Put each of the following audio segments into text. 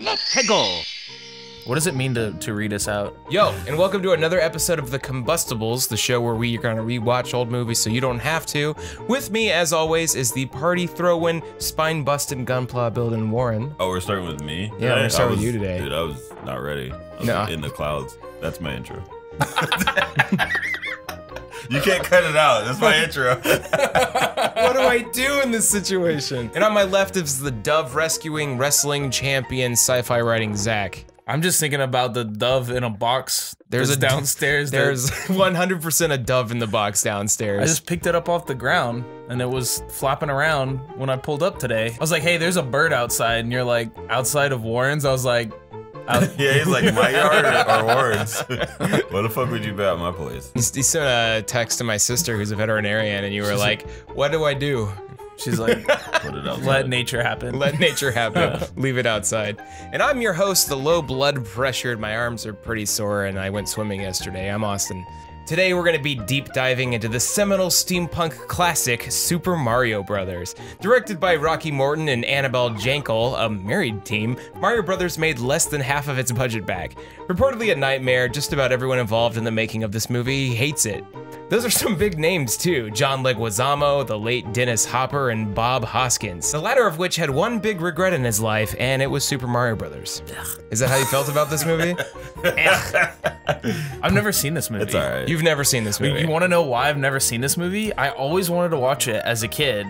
Let's go. What does it mean to read us out? Yo, and welcome to another episode of The Combustibles, the show where we are gonna rewatch old movies so you don't have to. With me, as always, is the party throwing, spine busting, gunpla building Warren. Oh, we're starting with me? Yeah, we're gonna start with you today. Dude, I was not ready. I was No. in the clouds. That's my intro. You can't cut it out. That's my intro. What do I do in this situation? And on my left is the dove rescuing wrestling champion sci-fi writing Zach. I'm just thinking about the dove in a box. There's that's a downstairs. There's 100% a dove in the box downstairs. I just picked it up off the ground and it was flapping around when I pulled up today. I was like, hey, there's a bird outside, and you're like, outside of Warren's? I was like, Yeah, he's like, my yard or Warren's? What the fuck would you bet at my place? You sent a text to my sister who's a veterinarian and you were like, what do I do? she's like, Put it outside. let nature happen. Let nature happen. Leave it outside. And I'm your host, the low blood pressure. My arms are pretty sore and I went swimming yesterday. I'm Austin. Today we're gonna be deep diving into the seminal steampunk classic, Super Mario Bros. Directed by Rocky Morton and Annabelle Jankel, a married team, Mario Bros. Made less than half of its budget back. Reportedly a nightmare, just about everyone involved in the making of this movie hates it. Those are some big names too, John Leguizamo, the late Dennis Hopper, and Bob Hoskins, the latter of which had one big regret in his life, and it was Super Mario Bros. Is that how you felt about this movie? I've never seen this movie. It's alright. You've never seen this movie. You want to know why I've never seen this movie? I always wanted to watch it as a kid,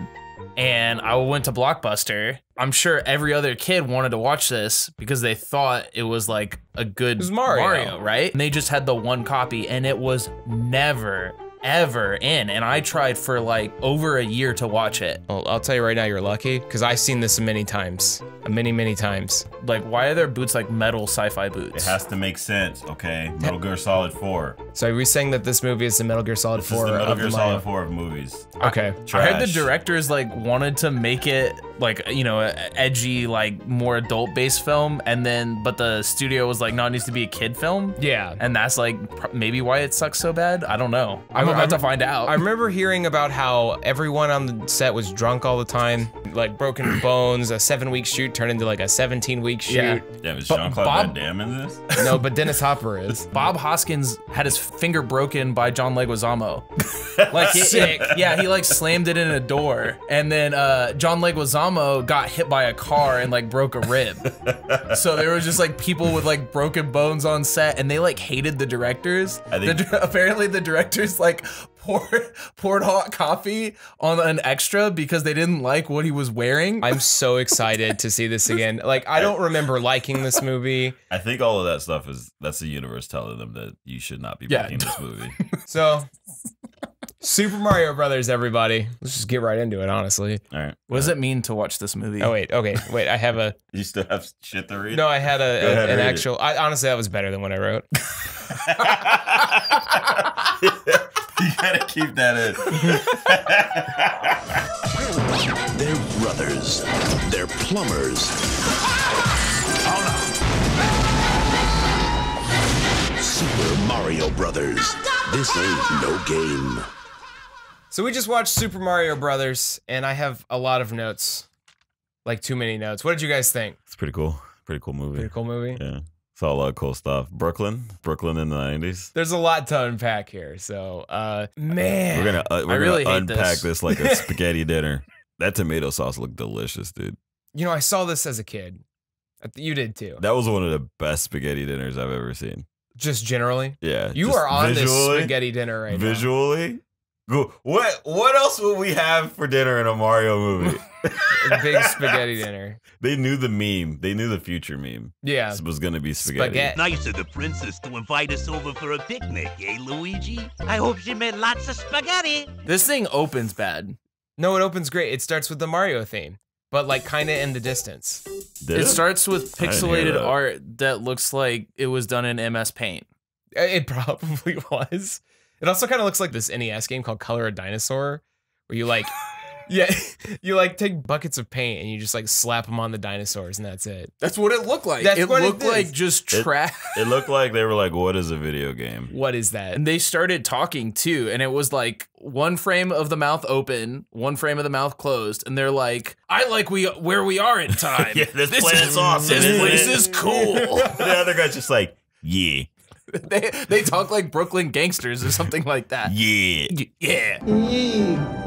and I went to Blockbuster. I'm sure every other kid wanted to watch this because they thought it was like a good Mario. right? And they just had the one copy, and it was never ever in, and I tried for like over a year to watch it. Well, I'll tell you right now, you're lucky, because I've seen this many times. Many times. Like, why are their boots like metal sci-fi It boots? has to make sense, okay? Metal Gear Solid 4. So are we saying that this movie is the Metal Gear Solid This is 4 the Metal of Gear the Mario? Solid 4 of movies. Okay. I heard the Trash. directors like wanted to make it like, you know, a edgy, like more adult-based film, and then but the studio was like, no, it needs to be a kid film. Yeah. And that's like maybe why it sucks so bad. I don't know. I'm about to find out. I remember hearing about how everyone on the set was drunk all the time, like broken bones, a 7-week shoot turned into like a 17-week shoot. Yeah. Damn, is But Jean-Claude Bob- Van Damme in this? No, but Dennis Hopper is. Bob Hoskins had his finger broken by John Leguizamo. Like Sick. yeah, he like slammed it in a door, and then John Leguizamo got hit by a car and like broke a rib. So there was just like people with like broken bones on set, and they like hated the directors. I think- Apparently the directors like poured hot coffee on an extra because they didn't like what he was wearing. I'm so excited to see this again. Like, I don't remember liking this movie. I think all of that stuff that's the universe telling them that you should not be Yeah. making this movie. So, Super Mario Brothers, everybody. Let's just get right into it, honestly. All right. What does it mean to watch this movie? Oh, wait, okay, wait, I have a... You still have shit to read? No, I had Go ahead, an read it. actual... honestly, that was better than what I wrote. You gotta keep that in. They're brothers. They're plumbers. Super Mario Brothers. This ain't no game. So we just watched Super Mario Brothers, and I have a lot of notes. Like, too many notes. What did you guys think? It's pretty cool. Pretty cool movie. Pretty cool movie? Yeah. Saw a lot of cool stuff. Brooklyn in the 90s. There's a lot to unpack here, so, man. We're gonna really hate unpack this. this like a spaghetti dinner. That tomato sauce looked delicious, dude. You know, I saw this as a kid. You did too. That was one of the best spaghetti dinners I've ever seen. Just generally. Yeah. You just are on this visually- spaghetti dinner right Visually. Go. What else would we have for dinner in a Mario movie? now. A big spaghetti dinner. They knew the meme. They knew the future meme. Yeah. This was gonna be spaghetti. Spaghetti. Nice of the princess to invite us over for a picnic, eh, Luigi? I hope she made lots of spaghetti. This thing opens bad. No, it opens great. It starts with the Mario theme, but like kind of in the distance. Did It starts with I didn't hear pixelated that. art that looks like it was done in MS Paint. It probably was. It also kind of looks like this NES game called Color a Dinosaur, where you like Yeah, you like take buckets of paint and you just like slap them on the dinosaurs and that's it. That's what it looked like. That's it what it looked is. like just trash. It looked like they were like, "What is a video game?" What is that? And they started talking too, and it was like one frame of the mouth open, one frame of the mouth closed, and they're like, "I like where we are in time. Yeah, this planet's awesome. This isn't place it?" is cool." The other guy's just like, "Yeah, they talk like Brooklyn gangsters or something like that. yeah." Yeah.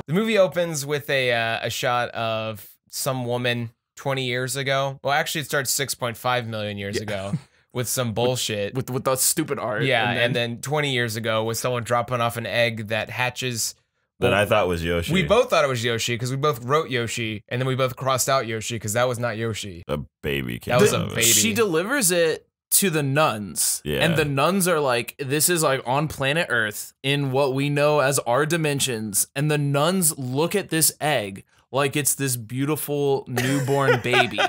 The movie opens with a shot of some woman 20 years ago. Well, actually, it starts 6.5 million years ago with some bullshit. With the stupid art. Yeah, and then 20 years ago with someone dropping off an egg that hatches. That I thought was Yoshi. We both thought it was Yoshi because we both wrote Yoshi, and then we both crossed out Yoshi because that was not Yoshi. a baby. That was came a out of it. baby. She delivers it to the nuns. Yeah. And the nuns are like, this is like on planet Earth in what we know as our dimensions. And the nuns look at this egg like it's this beautiful newborn baby.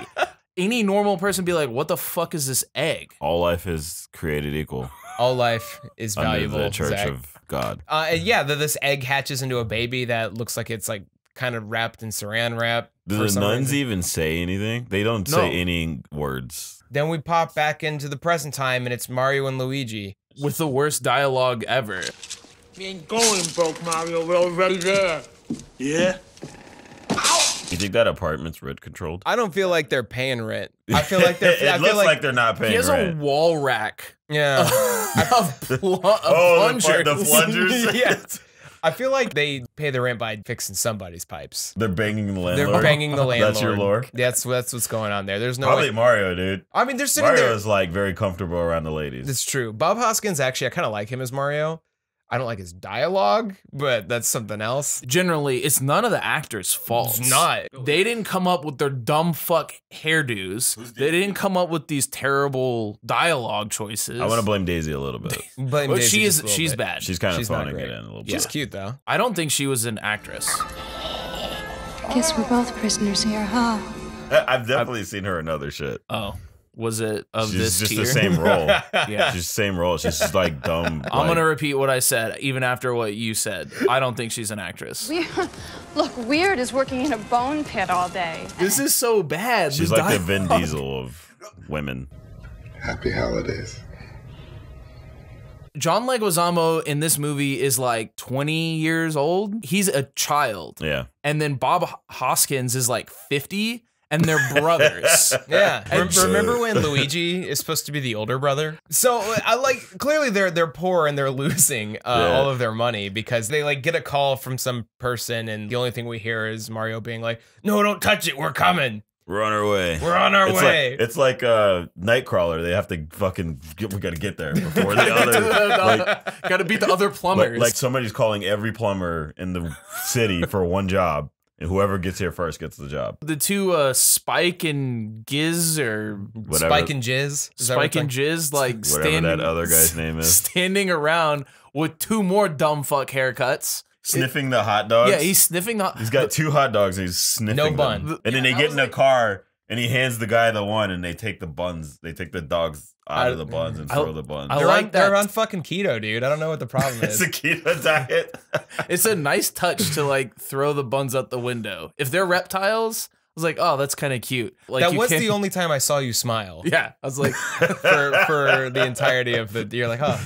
Any normal person be like, what the fuck is this egg? All life is created equal All life is valuable. under the Church Zach. of God. And yeah, this egg hatches into a baby that looks like it's like kind of wrapped in saran wrap. Do for the some nuns reason. even say anything? They don't No. say any words. Then we pop back into the present time, and it's Mario and Luigi. With the worst dialogue ever. We ain't going broke, Mario. We're already there. Yeah? You think that apartment's rent controlled? I don't feel like they're paying rent. I feel like they're. it I looks feel like they're not paying He has rent. a wall rack yeah. of Oh, plungers. the plungers. Yeah. I feel like they pay the rent by fixing somebody's pipes. They're banging the landlord. They're banging the landlord. That's your lore. That's what's going on there. There's no. Probably Like, Mario, dude. I mean, they're sitting there. Mario's like very comfortable around the ladies. It's true. Bob Hoskins, actually, I kind of like him as Mario. I don't like his dialogue, but that's something else. Generally, it's none of the actors' fault. It's not. They didn't come up with their dumb fuck hairdos. They didn't come up with these terrible dialogue choices. I want to blame Daisy a little bit. Blame But Daisy just a little she's bit. bad. She's kind of She's not phoning great. it in a little bit. She's cute though. I don't think she was an actress. Guess we're both prisoners here, huh? I've definitely seen her in other shit. Oh, was it of She's this just tier? the same role. Yeah. She's the same role. She's just like dumb. I'm gonna repeat what I said, even after what you said. I don't think she's an actress. Look, Weird is working in a bone pit all day. This is so bad. She's This like the Vin dialogue- Diesel of women. Happy holidays. John Leguizamo in this movie is like 20 years old. He's a child. Yeah. And then Bob Hoskins is like 50, and they're brothers. Yeah. And- Remember when Luigi is supposed to be the older brother? So I like clearly they're poor and they're losing all of their money because they like get a call from some person and the only thing we hear is Mario being like, "No, don't touch it. We're coming. We're on our way. We're on our It's way." Like, it's like Nightcrawler. They have to fucking we got to get there before the other. Gotta beat the other plumbers. Like somebody's calling every plumber in the city for one job, and whoever gets here first gets the job. the two Spike and Giz, or Whatever. Spike and Jizz. Is that what Spike and it's Jizz, like Whatever standing, that other guy's name is. standing around with two more dumb fuck haircuts. Sniffing the hot dogs. Yeah, he's sniffing the. He's got two hot dogs and he's sniffing No them. bun. And then they get in a car and he hands the guy the one and they take the buns. They take the dogs out of the buns and throw the buns. I They're like on, they're that. on fucking keto, dude. I don't know what the problem It's is. a keto diet. It's a nice touch to like throw the buns out the window. If they're reptiles, I was like, oh, that's kind of cute. Like That you was can't- the only time I saw you smile. Yeah, I was like, For the entirety of the, you're like, huh,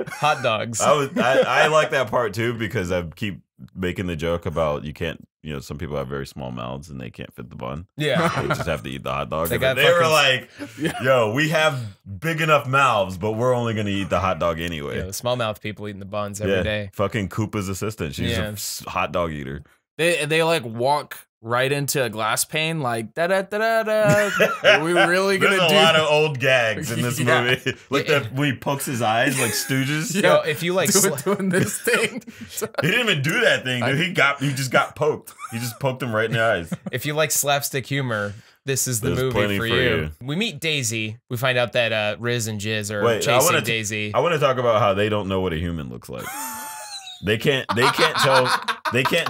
hot dogs. I like that part too because I keep making the joke about you can't, some people have very small mouths and they can't fit the bun. Yeah. They just have to eat the hot dog. They They, got were fucking- like, yo, we have big enough mouths, but we're only going to eat the hot dog anyway. Yeah, the small mouth people eating the buns every day. Fucking Koopa's assistant. She's Yeah. a hot dog eater. they like walk right into a glass pane, like da da da da da. Are we really gonna There's do a lot of old gags in this Yeah. movie. Like when he pokes his eyes like Stooges. Yo, if you like, doing this thing? He didn't even do that thing, dude. He just got poked. He just poked him right in the eyes. if you like slapstick humor, this is the There's movie plenty for for you. you. We meet Daisy. We find out that Riz and Jizz are Wait, chasing Daisy. I want to talk about how they don't know what a human looks like. They can't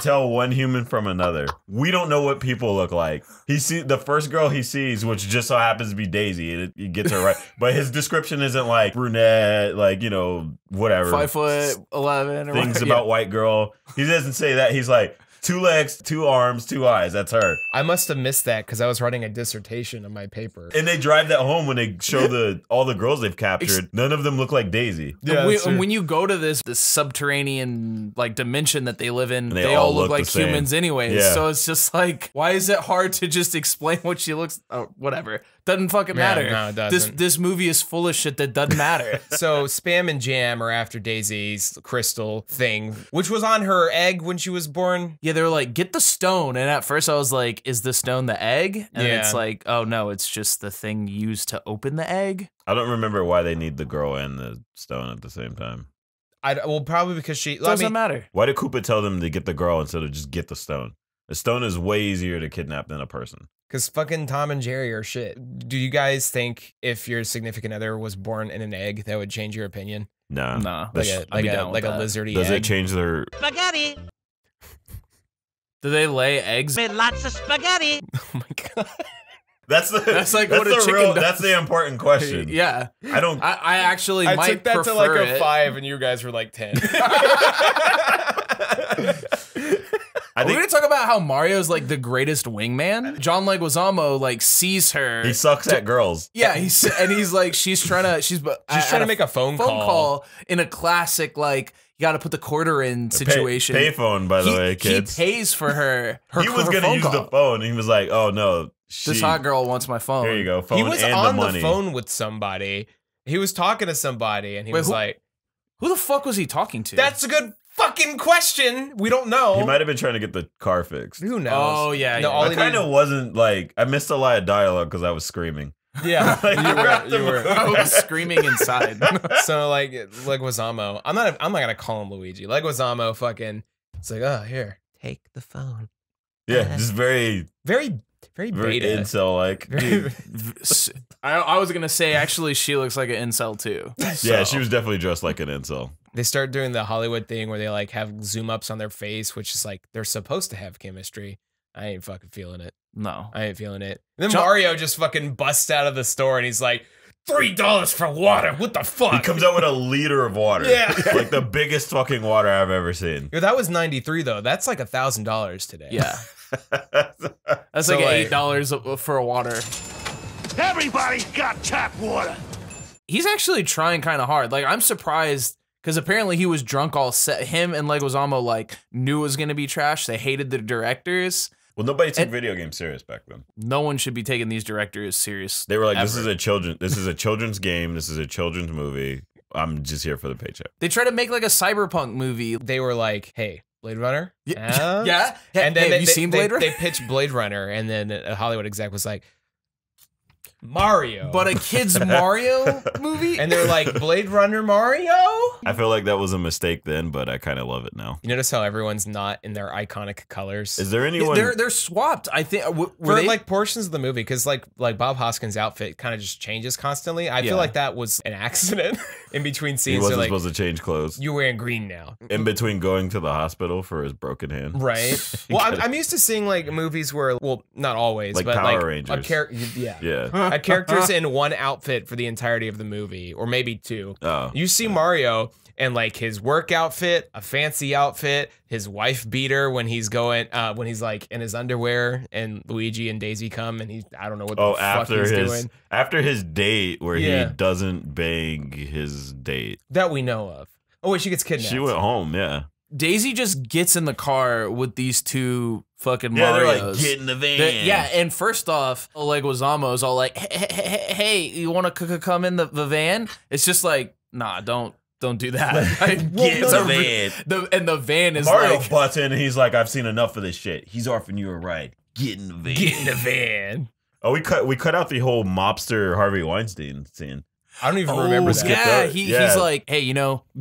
tell one human from another. We don't know what people look like. The first girl he sees, which just so happens to be Daisy, and he gets her right. But his description isn't like brunette, like, whatever. 5'11" or Things whatever. about white girl. He doesn't say that. He's like 2 legs, 2 arms, 2 eyes. That's her. I must have missed that because I was writing a dissertation on my paper. And they drive that home when they show all the girls they've captured. None of them look like Daisy. Yeah, when you go to this subterranean like dimension that they live in, And they all look like the same. humans anyways. Yeah. So it's just like, why is it hard to just explain what she looks? Oh, whatever, doesn't fucking Yeah, matter. no, it doesn't. This movie is full of shit that doesn't matter. So Spam and Jam are after Daisy's crystal thing, which was on her egg when she was born. Yeah, they were like, get the stone. And at first I was like, is the stone the egg? And Yeah. it's like, oh no, it's just the thing used to open the egg. I don't remember why they need the girl and the stone at the same time. Well, probably because she Doesn't matter. Why did Koopa tell them to get the girl instead of just get the stone? A stone is way easier to kidnap than a person. Because fucking Tom and Jerry are shit. Do you guys think if your significant other was born in an egg, that would change your opinion? Nah. Nah. Like I'd be down with a that. lizardy Does egg? it change their... Spaghetti. Do they lay eggs? Made lots of spaghetti. Oh my god. That's like what a chicken does. That's the important question. Yeah. I don't... I actually I might took that to prefer like a it. 5 and you guys were like 10. I We're think gonna talk about how Mario's like the greatest wingman. John Leguizamo like sees her. he sucks at girls. Yeah, he's like she's trying to make a phone call. in a classic like you got to put the quarter in situation. Payphone, by the way, He kids. pays for her. He was her going to phone use call. the phone. And he was like, oh, no. This hot girl wants my phone. Here you go. Phone He was and on the the money. phone with somebody. He was talking to somebody and he Wait, was who- like, Who the fuck was he talking to? that's a good fucking question. We don't know. He might have been trying to get the car fixed. Who knows? Oh, yeah, No, yeah. all I he kind needed- of wasn't like... I missed a lot of dialogue because I was screaming. Yeah, Like, you were. I was screaming inside. So like Leguizamo, I'm not gonna call him Luigi. Leguizamo fucking, it's like, oh here, take the phone. Yeah, just very Very very beta. incel-like. Very- I was gonna say actually she looks like an incel too. Yeah, she was definitely dressed like an incel. They start doing the Hollywood thing where they like have zoom ups on their face, which is like they're supposed to have chemistry. I ain't fucking feeling it. No. I ain't feeling it. And then Mario just fucking busts out of the store and he's like, $3 for water. What the fuck? He comes out with a liter of water. Yeah. Like the biggest fucking water I've ever seen. Yo, that was 93 though. That's like $1,000 today. Yeah. That's So, like like- $8 for a water. Everybody's got tap water. He's actually trying kind of hard. Like I'm surprised because apparently he was drunk all set. Him and Leguizamo like knew it was gonna be trash. They hated the directors. Well, nobody took And- video games serious back then. No one should be taking these directors serious. They were like, "This ever. is a children's game. This is a children's movie. I'm just here for the paycheck." They try to make like a cyberpunk movie. They were like, hey, Blade Runner? Yeah. And then have you seen Blade Runner? They pitched Blade Runner, and then a Hollywood exec was like, Mario. But a kid's Mario movie? And they're like, Blade Runner Mario? I feel like that was a mistake then, but I kind of love it now. You notice how everyone's not in their iconic colors? Is there anyone? They're swapped. I think were For they like portions of the movie, because like Bob Hoskins' outfit kind of just changes constantly. I Yeah. feel like that was an accident in between he scenes. wasn't They're like, supposed to change clothes you're wearing green now. in between going to the hospital for his broken hand. Right. Well, I'm used to seeing like movies where, well, not always, Like but Power like Rangers. Yeah. A character's in one outfit for the entirety of the movie, or maybe two. Oh. You see Mario and like his work outfit, a fancy outfit, his wife beater when he's going, when he's like in his underwear, and Luigi and Daisy come, and I don't know what the fuck he's doing. after his date where Yeah. he doesn't bang his date. That we know of. Oh wait, she gets kidnapped. She went home, yeah. Daisy just gets in the car with these two fucking Yeah, they're Marios. like, get in the van. Yeah, and first off, Leguizamo's all like, hey, you want to come in the van? It's just like, nah, don't do that. Like, Get in it's the a re- van. and the van is Mario like, butts in and he's like, I've seen enough of this shit. He's offering you a ride. Get in the van. Get in the van. Oh, we cut out the whole mobster Harvey Weinstein scene. I don't even remember that. skip yeah, that. he's Yeah. like, hey,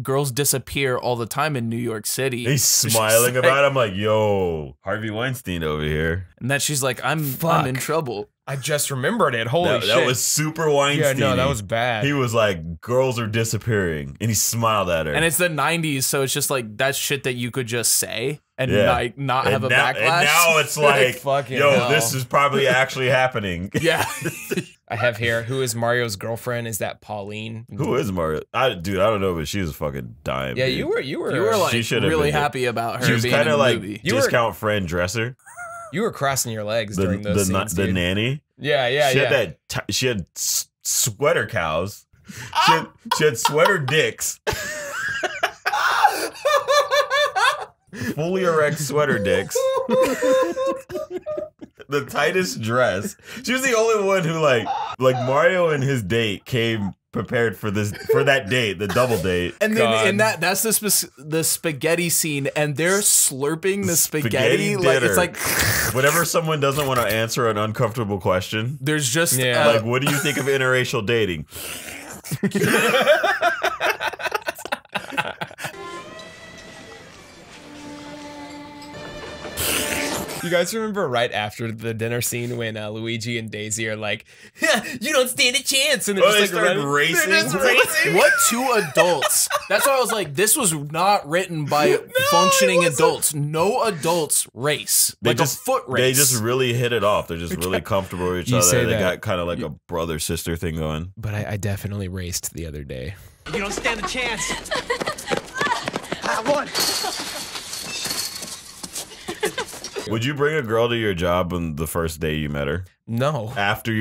girls disappear all the time in New York City. He's smiling about it. I'm like, yo, Harvey Weinstein over here. And then she's like, I'm in trouble. I just remembered it. Holy shit. That was super Weinstein. Yeah, no, that was bad. He was like, girls are disappearing. And he smiled at her. And it's the 90s, so it's just like that's shit that you could just say and like not have a now, backlash. And now it's like, fucking yo, hell. this is probably actually happening. Yeah. I have here, who is Mario's girlfriend? Is that Pauline? Who is Mario? Dude, I don't know, but she was a fucking dime. Yeah, dude. you were You were like She should have really been- happy about her She was being in kind the of like movie. discount friend dresser. You were crossing your legs The, during those scenes, the dude. nanny. Yeah, She had she had sweater cows. She had sweater dicks. Fully erect sweater dicks. The tightest dress. She was the only one who like Mario and his date came prepared for that date, the double date. And then in that's the spaghetti scene, and they're slurping the spaghetti like dinner. it's like Whenever someone doesn't want to answer an uncomfortable question, there's just like, what do you think of interracial dating? You guys remember right after the dinner scene when Luigi and Daisy are like, "You don't stand a chance," and they're just they like start racing. They're just racing. what two adults? That's why I was like, this was not written by functioning adults. No adults race. They like just a foot race. They just really hit it off. They're just really comfortable with each You say other. They that. got kind of like a brother sister thing going. But I definitely raced the other day. You don't stand a chance. Would you bring a girl to your job on the first day you met her? No. After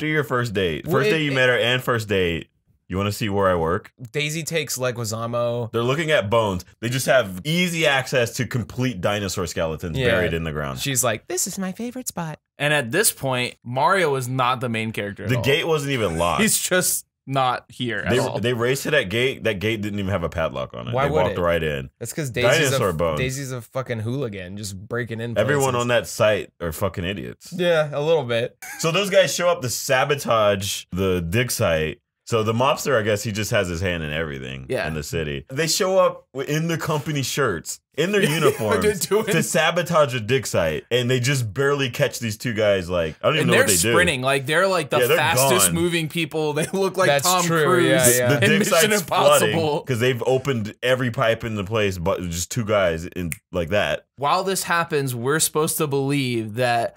your first date, Well, first day you met her and first date, you want to see where I work? Daisy takes Leguizamo. They're looking at bones. They just have easy access to complete dinosaur skeletons Yeah. buried in the ground. She's like, "This is my favorite spot." And at this point, Mario is not the main character at The all. gate wasn't even locked. He's just not here at all. They raced to that gate. That gate didn't even have a padlock on it. Why they would walked it? right in. That's because Dinosaur bones. Daisy's a fucking hooligan, just breaking in. Everyone places. on that site are fucking idiots. Yeah, a little bit. So those guys show up to sabotage the dig site. So the mobster, I guess, he just has his hand in everything in the city. They show up in the company shirts, in their uniforms, to sabotage a dig site, and they just barely catch these two guys. Like, I don't even know what they they're sprinting. Like they're like the they're fastest gone. moving people. They look like That's Tom true, Cruise. yeah. The in dig Mission site's flooding Impossible. because they've opened every pipe in the place, but just two guys in like that. While this happens, we're supposed to believe that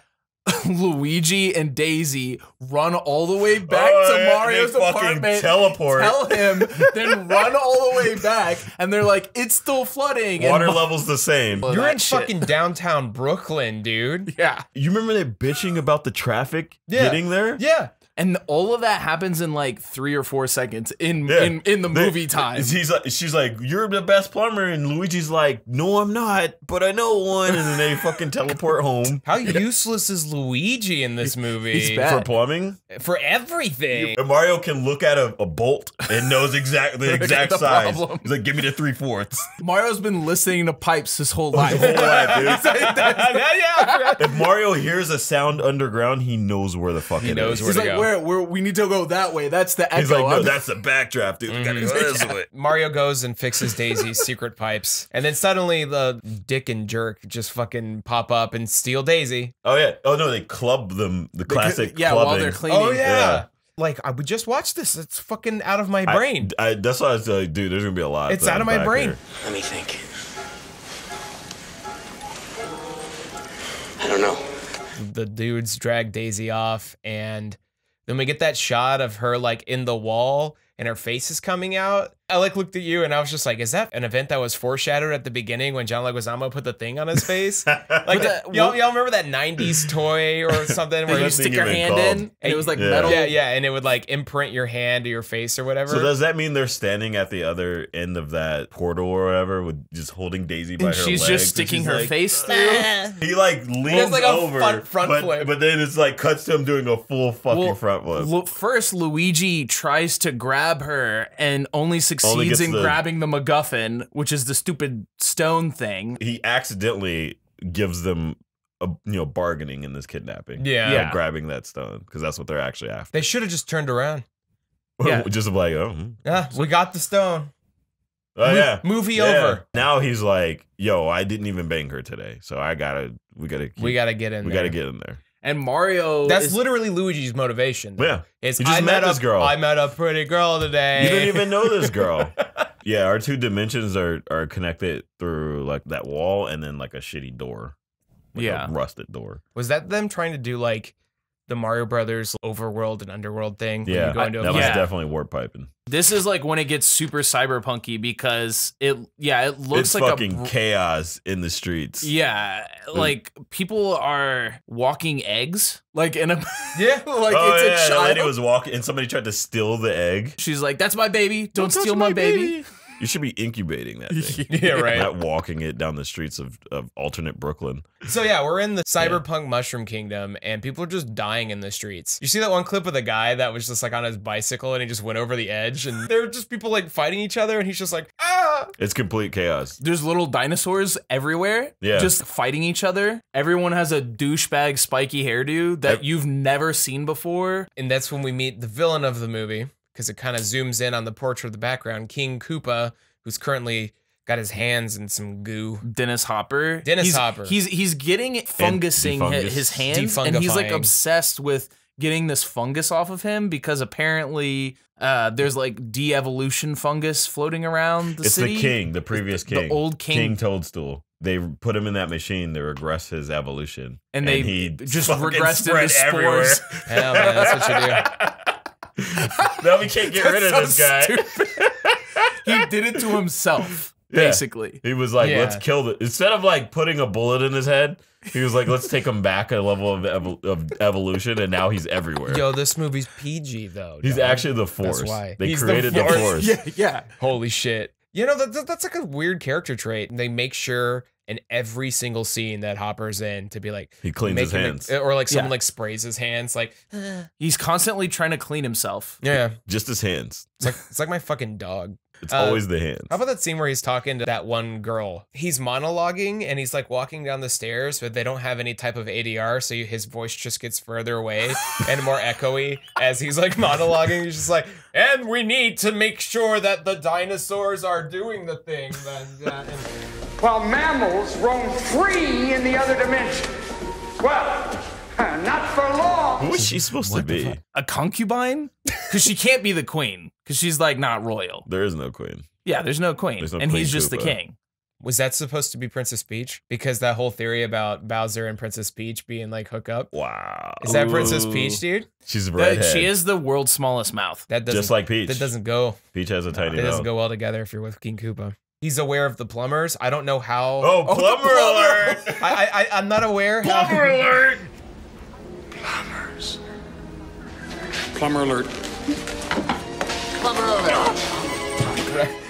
Luigi and Daisy run all the way back to Mario's they fucking apartment, teleport. tell him, then run all the way back, and they're like, "It's still flooding." Water and level's the same. Well, You're that in shit. fucking downtown Brooklyn, dude. Yeah, You remember they bitching about the traffic Yeah. getting there? Yeah. and all of that happens in like 3 or 4 seconds in Yeah. in the movie time. She's like, "You're the best plumber," and Luigi's like, "No, I'm not, but I know one." And then they fucking teleport home How useless is Luigi in this movie? He's bad. for plumbing. For everything. And Mario can look at a bolt and knows the exact the size. problem. He's like, "Give me the 3/4." Mario's been listening to pipes his whole life. Yeah. If Mario hears a sound underground, he knows where the fuck He it knows is. where He's to like, go. where we need to go that way. That's the echo. He's like, "No, I'm- that's the backdraft, dude. We gotta go this way." Mario goes and fixes Daisy's secret pipes. And then suddenly the Dick and Jerk just fucking pop up and steal Daisy. Oh yeah. Oh no, they club them. The classic yeah, clubbing. while they're cleaning. Oh, yeah. Yeah. Like, I would just watch this. It's fucking out of my brain. That's why I was like, dude, there's gonna be a lot. It's out of my back brain. here. Let me think. I don't know. The dudes drag Daisy off, and then we get that shot of her like in the wall and her face is coming out. I like looked at you and I was just like, is that an event that was foreshadowed at the beginning when John Leguizamo put the thing on his face? Like, y'all remember that 90s toy or something where you you stick your hand in, and it was like Yeah. metal. Yeah, and it would like imprint your hand to your face or whatever. So does that mean they're standing at the other end of that portal or whatever, with just holding Daisy by And her she's legs, just and sticking she's her like, face through. He like leans like a over, front flip. but then it's like cuts to him doing a full fucking front flip. First, Luigi tries to grab her and only succeeds gets in the- grabbing the MacGuffin, which is the stupid stone thing. He accidentally gives them bargaining in this kidnapping. Yeah. By Yeah. grabbing that stone because that's what they're actually after. They should have just turned around. Yeah. Just like, oh, Yeah, we got the stone. oh yeah, Movie Yeah. over. Now he's like, yo, I didn't even bang her today, so we gotta We gotta get in we there. gotta get in there. And Mario That's literally Luigi's motivation. Though. Yeah. It's He just I met this girl. I met a pretty girl today. You didn't even know this girl. Yeah, our two dimensions are connected through like that wall and then like a shitty door. Like Yeah. a rusted door. Was that them trying to do like the Mario Brothers overworld and underworld thing? When Yeah, you go into that a was Yeah. definitely warp piping. This is like when it gets super cyberpunky because it looks It's like fucking chaos in the streets. Yeah, like people are walking eggs, like in a Yeah. like Oh it's yeah, a the child. lady was walking and somebody tried to steal the egg. She's like, "That's my baby. Don't touch steal my baby." You should be incubating that thing. Yeah, right. Not walking it down the streets of alternate Brooklyn. So yeah, we're in the cyberpunk mushroom kingdom, and people are just dying in the streets. You see that one clip of the guy that was just like on his bicycle, and he just went over the edge, and there were just people like fighting each other, and he's just like, ah! It's complete chaos. There's little dinosaurs everywhere, Yeah. just fighting each other. Everyone has a douchebag spiky hairdo that you've never seen before. And that's when we meet the villain of the movie, because it kind of zooms in on the portrait of the background, King Koopa, who's currently got his hands in some goo. Dennis Hopper. Dennis Hopper. He's getting fungusing defungus. his hands, and he's like Defungifying. obsessed with getting this fungus off of him because apparently there's like de-evolution fungus floating around the It's city. the king, the previous king. The old king. King Toadstool. They put him in that machine to regress his evolution. And they he just fucking regressed spread into everywhere. spores. Hell man, that's what you do. Now we can't get rid of That's this so guy. stupid. He did it to himself, Yeah. basically. He was like, Yeah. let's kill the. Instead of like putting a bullet in his head, he was like, let's take him back a level of evolution, and now he's everywhere. Yo, this movie's PG though. He's dog. actually the Force. That's why. They He's the created the Force. Force. Yeah, yeah. Holy shit. You know, that's like a weird character trait. They make sure in every single scene that Hopper's in to be like He cleans his making hands. or like someone Yeah. like sprays his hands like He's constantly trying to clean himself. yeah. Just his hands. It's like my fucking dog. It's always the hands. How about that scene where he's talking to that one girl? He's monologuing and he's like walking down the stairs, but they don't have any type of ADR, so his voice just gets further away and more echoey as he's like monologuing. He's just like, and we need to make sure that the dinosaurs are doing the thing. While mammals roam free in the other dimension. Well, not for long. Who is she supposed to be? A concubine? Because she can't be the queen. Because she's like not royal. There is no queen. Yeah, there's no queen. There's no and Queen he's just the Koopa. king. Was that supposed to be Princess Peach? Because that whole theory about Bowser and Princess Peach being like hook up. Wow. Is that Princess Ooh. Peach, dude? She's a redhead. She is the world's smallest mouth. That doesn't Just like Peach. That doesn't go. Peach has a tiny It doesn't mouth. go well together if you're with King Koopa. He's aware of the plumbers. I don't know how. Oh, plumber alert! I'm not aware. Plumber alert! Plumbers. Plumber alert.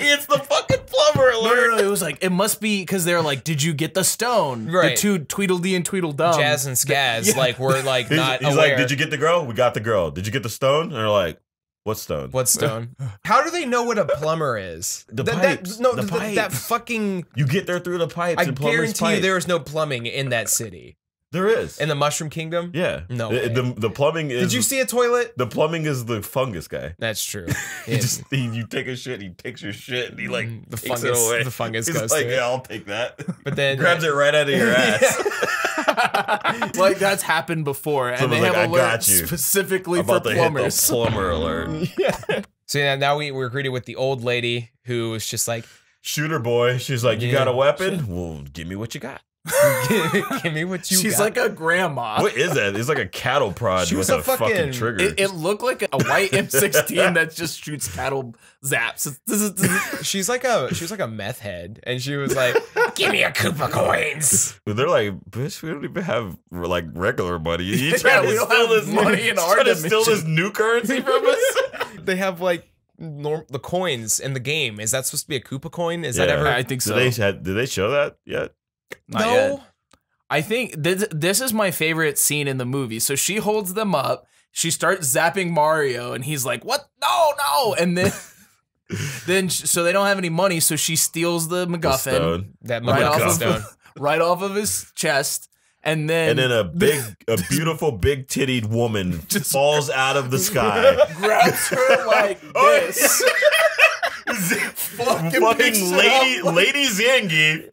It's the fucking plumber alert! No, it was like, it must be because they're like, did you get the stone? Right. The two Tweedledee and Tweedledum. Jazz and Skaz, Yeah. like we're like He's, not he's aware. like, did you get the girl? We got the girl. Did you get the stone? And they're like, what stone? What stone? How do they know what a plumber is? The That- pipes. no, The that pipes. fucking. You get there through the pipes I and plumber's guarantee you pipe. there is no plumbing in that city. There is. In the Mushroom Kingdom? Yeah. No The, way. the plumbing is. Did you see a toilet? The plumbing is the fungus guy. That's true. You take a shit, he takes your shit, and he like The takes fungus- it away. the fungus He's goes like, to it. yeah, I'll take that. But then grabs it right out of your ass. Like that's happened before, and Someone's they like, have I got alerts you. specifically I'm about for to hit the plumbers. plumber alert. So now we're greeted with the old lady who is just like, Shooter boy. She's like, you Yeah. got a weapon? Well, give me what you got. give me what you She's got. like a grandma. What is that? It's like a cattle prod She with was a fucking fucking- trigger. It looked like a white M16 that just shoots cattle zaps. She was like a meth head, and she was like, "Give me a Koopa coins." But they're like, bitch, we don't even have like regular money. You Yeah, trying we to don't steal have this money in you our trying to steal this dimension. new currency from us? They have like the coins in the game. Is that supposed to be a Koopa coin? Is that Yeah. ever? I think so. Did they show that yet? Not no. yet. I think this is my favorite scene in the movie. So she holds them up. She starts zapping Mario, and he's like, "What? No!" And then so they don't have any money. So she steals the The MacGuffin stone. That right off, MacGuffin of, stone. right off of his chest, and then A beautiful, big tittied woman Just- falls out of the sky. grabs her like this. Fucking picks her lady, up, like- Lady Zangief.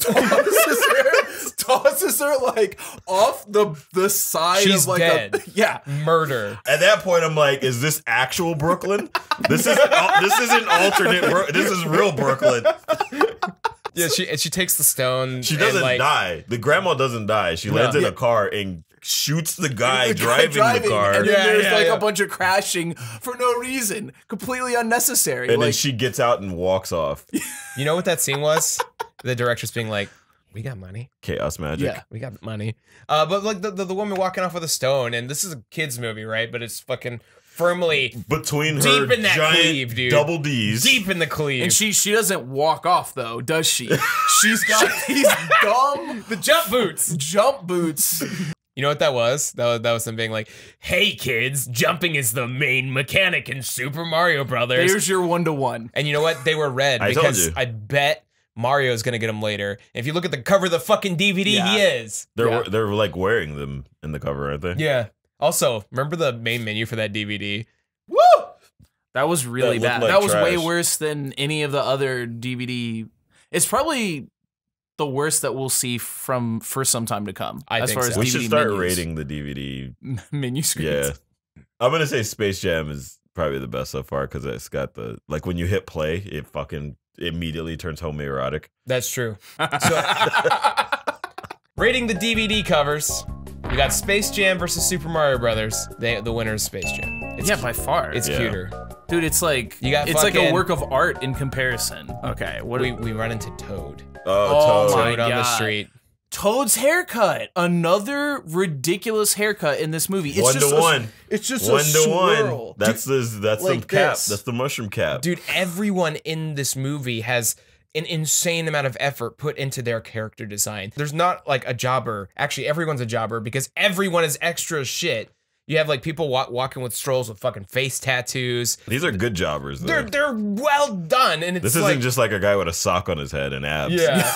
tosses her like off the side She's of like dead. yeah. Murder. At that point, I'm like, is this actual Brooklyn? This isn't alternate. This is real Brooklyn. Yeah, she takes the stone. She doesn't die. The grandma doesn't die. She lands in a car and shoots the guy driving the car. And then there's a bunch of crashing for no reason. Completely unnecessary. And then she gets out and walks off. You know what that scene was? The director's being like, we got money. Chaos magic. Yeah, we got money. But like the woman walking off with a stone, and this is a kid's movie, right? But it's fucking firmly between her deep in that giant cleave, dude. double D's. Deep in the cleave. And she doesn't walk off though, does she? She's got these dumb the jump boots. Jump boots. You know what that was? That was them being like, hey kids, jumping is the main mechanic in Super Mario Brothers. Here's your 1-to-1. And you know what? They were red I told because you. I bet Mario's gonna get them later. If you look at the cover of the fucking DVD, he is. They're like wearing them in the cover, aren't they? Yeah. Also, remember the main menu for that DVD? Woo! That was really That bad. looked like That was way trash. worse than any of the other DVD. It's probably the worst that we'll see for some time to come. I as think far as so. We DVD should start menus. rating the DVD. menu screens. Yeah. I'm going to say Space Jam is probably the best so far because it's got the, like when you hit play, it fucking immediately turns homoerotic. That's true. So, rating the DVD covers, we got Space Jam versus Super Mario Brothers. The winner is Space Jam. It's Yeah, by far. It's Yeah. cuter. Dude, it's like You got it's like a fucking- work of art in comparison. Okay, what We run into Toad. Oh Toad. my Toad on the God. street. Toad's haircut. Another ridiculous haircut in this movie. It's One just to one. It's just One a to one. swirl. That's the like cap. this. That's the mushroom cap. Dude, everyone in this movie has an insane amount of effort put into their character design. There's not like a jobber. Actually, everyone's a jobber because everyone is extra as shit. You have like people walking with strolls with fucking face tattoos. These are good jobbers. Though. They're well done, and it's This like, isn't just like a guy with a sock on his head and abs. yeah.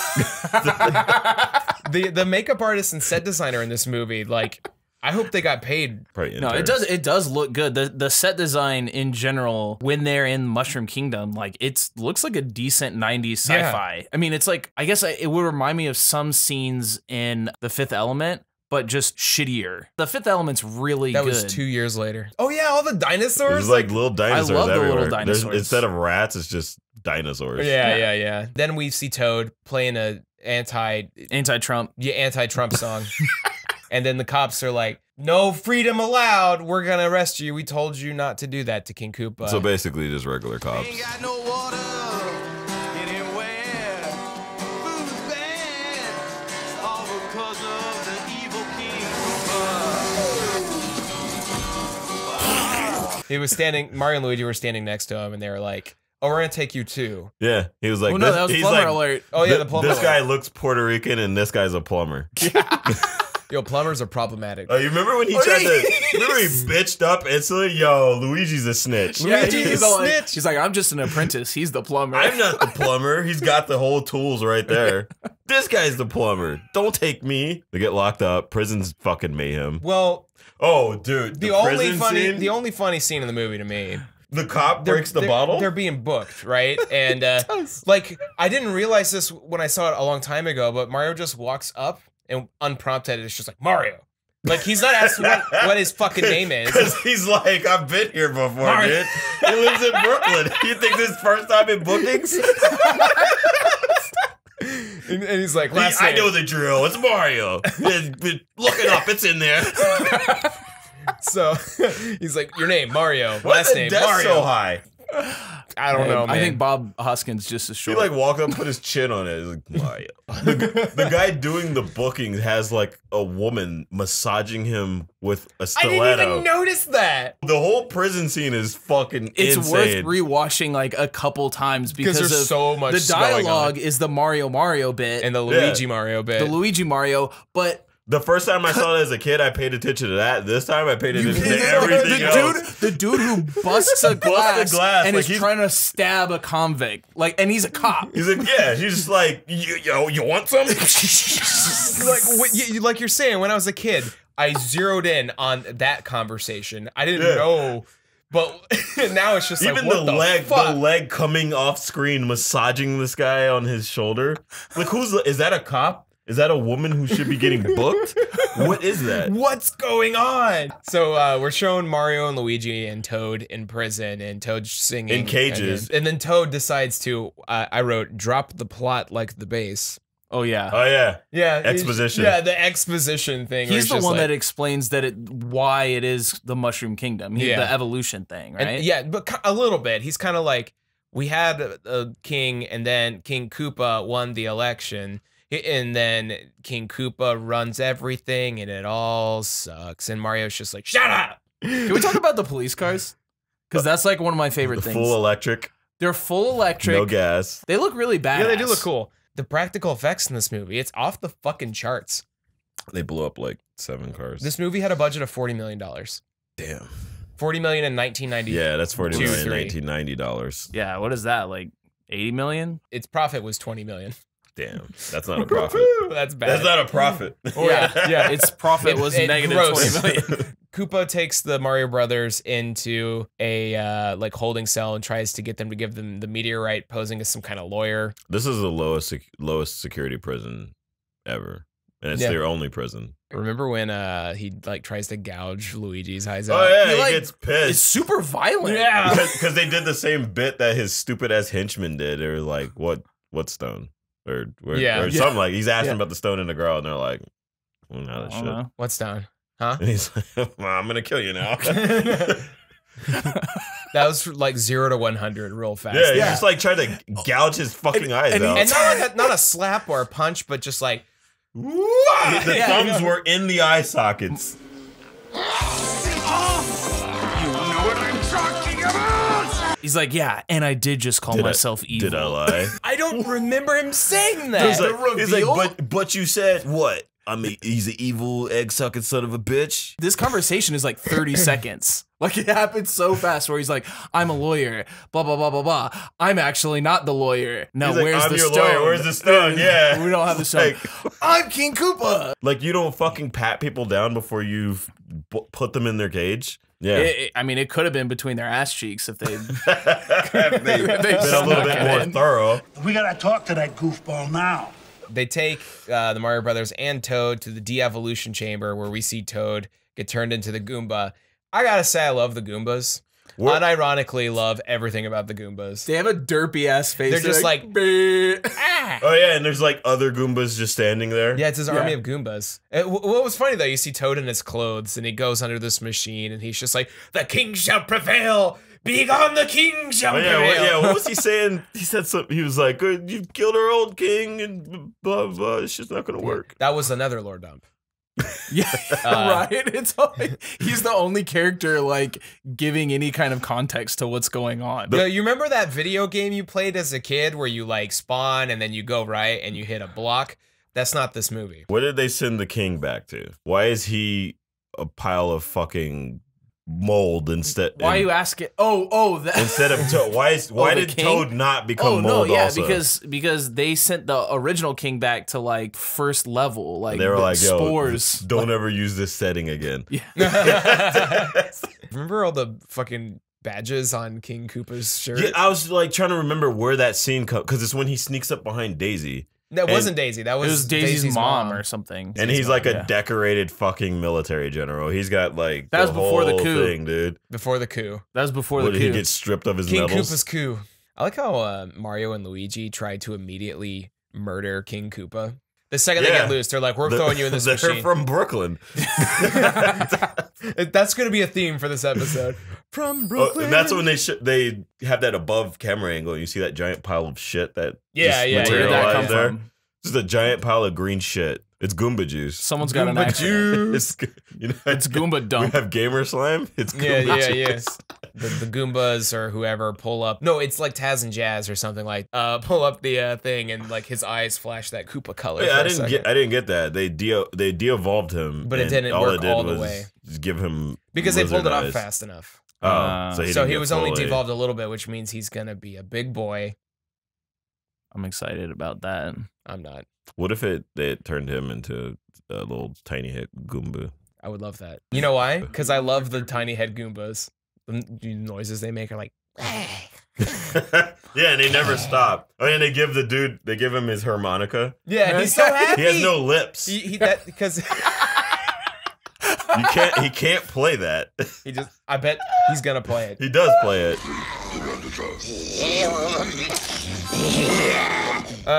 the makeup artist and set designer in this movie, like, I hope they got paid. Probably No, interns. it does look good. The set design in general, when they're in Mushroom Kingdom, like looks like a decent 90s sci-fi. I mean, it's like, I guess it would remind me of some scenes in The Fifth Element, but just shittier. The Fifth Element's really That good. was 2 years later. Oh yeah, all the dinosaurs. There's like little dinosaurs love the little everywhere. dinosaurs. Instead of rats, it's just dinosaurs. yeah. Then we see Toad playing a anti-Trump. anti-Trump song. And then the cops are like, no freedom allowed. We're going to arrest you. We told you not to do that to King Koopa. So basically, just regular cops. he was standing, Mario and Luigi were standing next to him, and they were like, oh, we're going to take you too. Yeah, he was like, Oh no, that was he's Plumber like, Alert. Oh yeah, the plumber. This guy looks Puerto Rican, and this guy's a plumber. Yo, plumbers are problematic. Oh, you remember when he tried to? Remember he bitched up instantly? Yo, Luigi's a snitch. Yeah, Luigi he's is all like, snitch. he's like, I'm just an apprentice. He's the plumber. I'm not the plumber. He's got the whole tools right there. This guy's the plumber. Don't take me. They get locked up. Prison's fucking mayhem. Well, Oh, dude, the only prison funny scene, funny scene in the movie to me, the cop breaks the they're- bottle. They're being booked, right? And like, I didn't realize this when I saw it a long time ago, but Mario just walks up and unprompted, it's just like, Mario. Like, he's not asking what his fucking name is. Because he's like, I've been here before, Mario. dude. He lives in Brooklyn. You think this is first time in bookings? And he's like, last I name. know the drill. It's Mario. Look it up. It's in there. So he's like, your name, Mario. Why Last is the name, desk Mario. so high? I don't know, man. I think Bob Hoskins just as He short. like walked up and put his chin on it. He's like, Mario. The guy doing the booking has like a woman massaging him with a I stiletto. didn't even notice that. The whole prison scene is fucking It's insane. worth rewatching like a couple times because there's of so much the going on. dialogue is the Mario bit And the Luigi Mario bit. the Luigi Mario, but The first time I saw it as a kid, I paid attention to that. This time I paid attention to everything else. the dude who busts a glass, glass, and like is he's- trying to stab a convict, like, and he's a cop. He's like, yeah, he's just like, you want some? like like you're saying, when I was a kid, I zeroed in on that conversation. I didn't know, but now it's just Even like, what the leg coming off screen, massaging this guy on his shoulder. Like, is that a cop? Is that a woman who should be getting booked? What is that? What's going on? So we're showing Mario and Luigi and Toad in prison, and Toad singing In cages. and then Toad decides to. I wrote, drop the plot like the bass. Oh yeah. Oh yeah. Yeah, Exposition. Yeah, the exposition thing. He's the one that explains that why it is the Mushroom Kingdom. The evolution thing, right? And, yeah, but a little bit. He's kind of like, we had a king, and then King Koopa won the election, and then King Koopa runs everything, and it all sucks. And Mario's just like, shut up! Can we talk about the police cars? Because that's like one of my favorite things. Full electric. They're full electric. No gas. They look really badass. Yeah, they do look cool. The practical effects in this movie, it's off the fucking charts. They blew up like 7 cars. This movie had a budget of $40 million. Damn. $40 million in 1990. Yeah, that's $40 million, $3. $1990. Yeah, what is that? Like 80 million? Its profit was $20 million. Damn, that's not a profit. That's bad. That's not a profit. Yeah, its profit was negative gross. 20 million. Koopa takes the Mario Brothers into a like holding cell and tries to get them to give them the meteorite, posing as some kind of lawyer. This is the lowest security prison ever, and it's their only prison. Remember when he like tries to gouge Luigi's eyes out? Oh yeah, he like, gets pissed. It's super violent. Yeah, because they did the same bit that his stupid ass henchman did. They were like, "What stone?" Or something like. He's asking about the stone in the ground, and they're like, "Well, now that shit." What's down? Huh? And he's like, well, I'm gonna kill you now. That was like 0 to 100 real fast. Yeah, he's just like trying to gouge his fucking eyes out. And not a slap or a punch, but just like the thumbs were in the eye sockets. You know what I'm talking about! He's like, yeah, and I did just call myself evil. Did I lie? I don't remember him saying that. He's like, but you said what? I mean, he's an evil egg-sucking son of a bitch. This conversation is like 30 seconds. Like, it happened so fast where he's like, I'm a lawyer, blah, blah, blah, blah, blah. I'm actually not the lawyer. Now, He's where's like, the I'm your stone? lawyer. Where's the stone? Yeah. We don't have the stone. I'm King Koopa. Like, you don't fucking pat people down before you put them in their cage? Yeah. I mean, it could have been between their ass cheeks if they'd been a little bit more thorough. We gotta talk to that goofball now. They take the Mario Brothers and Toad to the de-evolution chamber where we see Toad get turned into the Goomba. I gotta say, I love the Goombas. Unironically love everything about the Goombas. They have a derpy ass face. They're just like oh yeah, and there's like other Goombas just standing there. Yeah, it's his army of Goombas. What was funny though, you see Toad in his clothes and he goes under this machine and he's just like, the king shall prevail! Be gone, the king shall prevail! What was he saying? He said something. He was like, you killed our old king and blah, blah. It's just not going to work. That was another lore dump. Yeah, right. It's he's the only character like giving any kind of context to what's going on. Yeah, you remember that video game you played as a kid where you like spawn and then you go right and you hit a block? That's not this movie. What did they send the king back to? Why is he a pile of fucking mold instead? Why are you asking? That instead of Toad. Why did king? Toad not become mold? Also? because they sent the original king back to like first level. Like they were like, spores. Yo, don't ever use this setting again. Yeah. Remember all the fucking badges on King Koopa's shirt? Yeah, I was like trying to remember where that scene comes, because it's when he sneaks up behind Daisy. That wasn't Daisy. That was Daisy's mom or something. And he's like a decorated fucking military general. He's got like that was before the coup, thing, dude. Before the coup. That was before the coup. He gets stripped of his King medals. Koopa's coup. I like how Mario and Luigi tried to immediately murder King Koopa. The second they get loose, they're like, we're throwing you in this machine. They're from Brooklyn. That's going to be a theme for this episode. From Brooklyn. And that's when they have that above camera angle. You see that giant pile of shit that materialized there. Just a giant pile of green shit. It's Goomba juice. Someone's got an accident. It's Goomba dump. We have Gamer Slime. It's Goomba juice. The Goombas or whoever pull up. No, it's like Taz and Jazz or something like. Pull up the thing and like his eyes flash that Koopa color. Yeah, I didn't get that. They de-evolved him, but it didn't work all the way. Just give him because they pulled it off fast enough. So he was only devolved a little bit, which means he's gonna be a big boy. I'm excited about that. I'm not. What if they turned him into a little tiny head Goomba? I would love that. You know why? Because I love the tiny head Goombas. The noises they make are like. Yeah, and they never stop. Oh, and they give him his harmonica. Yeah, he's so happy. He has no lips. Because He can't play that. I bet he's gonna play it. He does play it.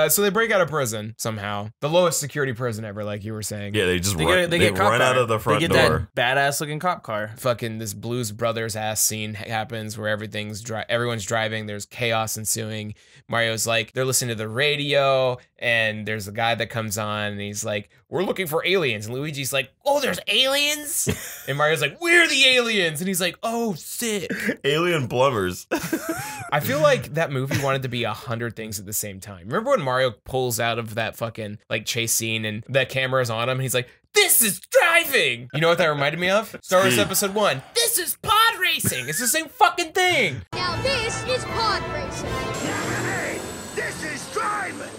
So they break out of prison somehow. The lowest security prison ever, like you were saying. Yeah, they just They run. get They cop run car. out of the front They get door. that badass looking cop car. Fucking this Blues Brothers ass scene happens where everyone's driving. There's chaos ensuing. Mario's like, they're listening to the radio, and there's a guy that comes on, and he's like, "We're looking for aliens." And Luigi's like, "Oh, there's aliens?" And Mario's like, "We're the aliens." And he's like, "Oh, sick." Alien plumbers. I feel like that movie wanted to be 100 things at the same time. Remember when Mario pulls out of that fucking like chase scene and that camera's on him and he's like, "This is driving." You know what that reminded me of? Star Wars Episode 1. This is pod racing. It's the same fucking thing. Now this is pod racing. Hey, this is driving.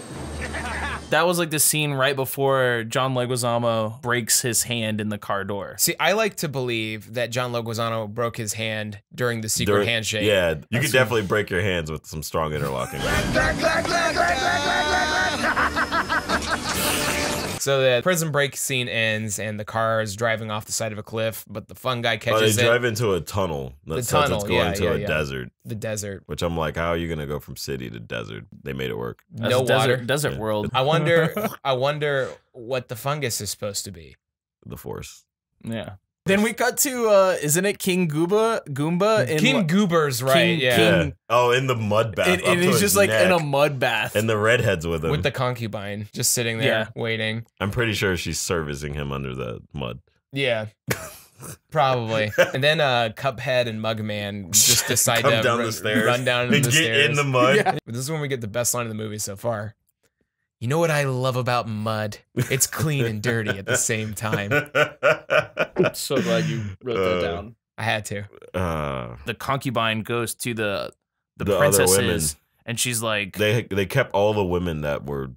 That was like the scene right before John Leguizamo breaks his hand in the car door. See, I like to believe that John Leguizamo broke his hand during the secret handshake. Yeah, you could definitely break your hands with some strong interlocking. So the prison break scene ends and the car is driving off the side of a cliff, but the fun guy Oh, catches they it. drive into a tunnel that says tunnel, it's going yeah, to yeah, a yeah. desert. The desert. Which I'm like, how are you gonna go from city to desert? They made it work. That's No a water. desert world. I wonder what the fungus is supposed to be. The Force. Yeah. Then we cut to isn't it King Goomba? In King Goober's right, yeah. King, Oh, in the mud bath. and he's just like in a mud bath. And the redhead's with him. With the concubine just sitting there waiting. I'm pretty sure she's servicing him under the mud. Yeah. Probably. And then Cuphead and Mugman just decide Come to down the stairs. run down They the get stairs. in the mud. Yeah. This is when we get the best line of the movie so far. You know what I love about mud? It's clean and dirty at the same time. I'm so glad you wrote that down. I had to. The concubine goes to the other princesses, women. and she's like, They kept all the women that were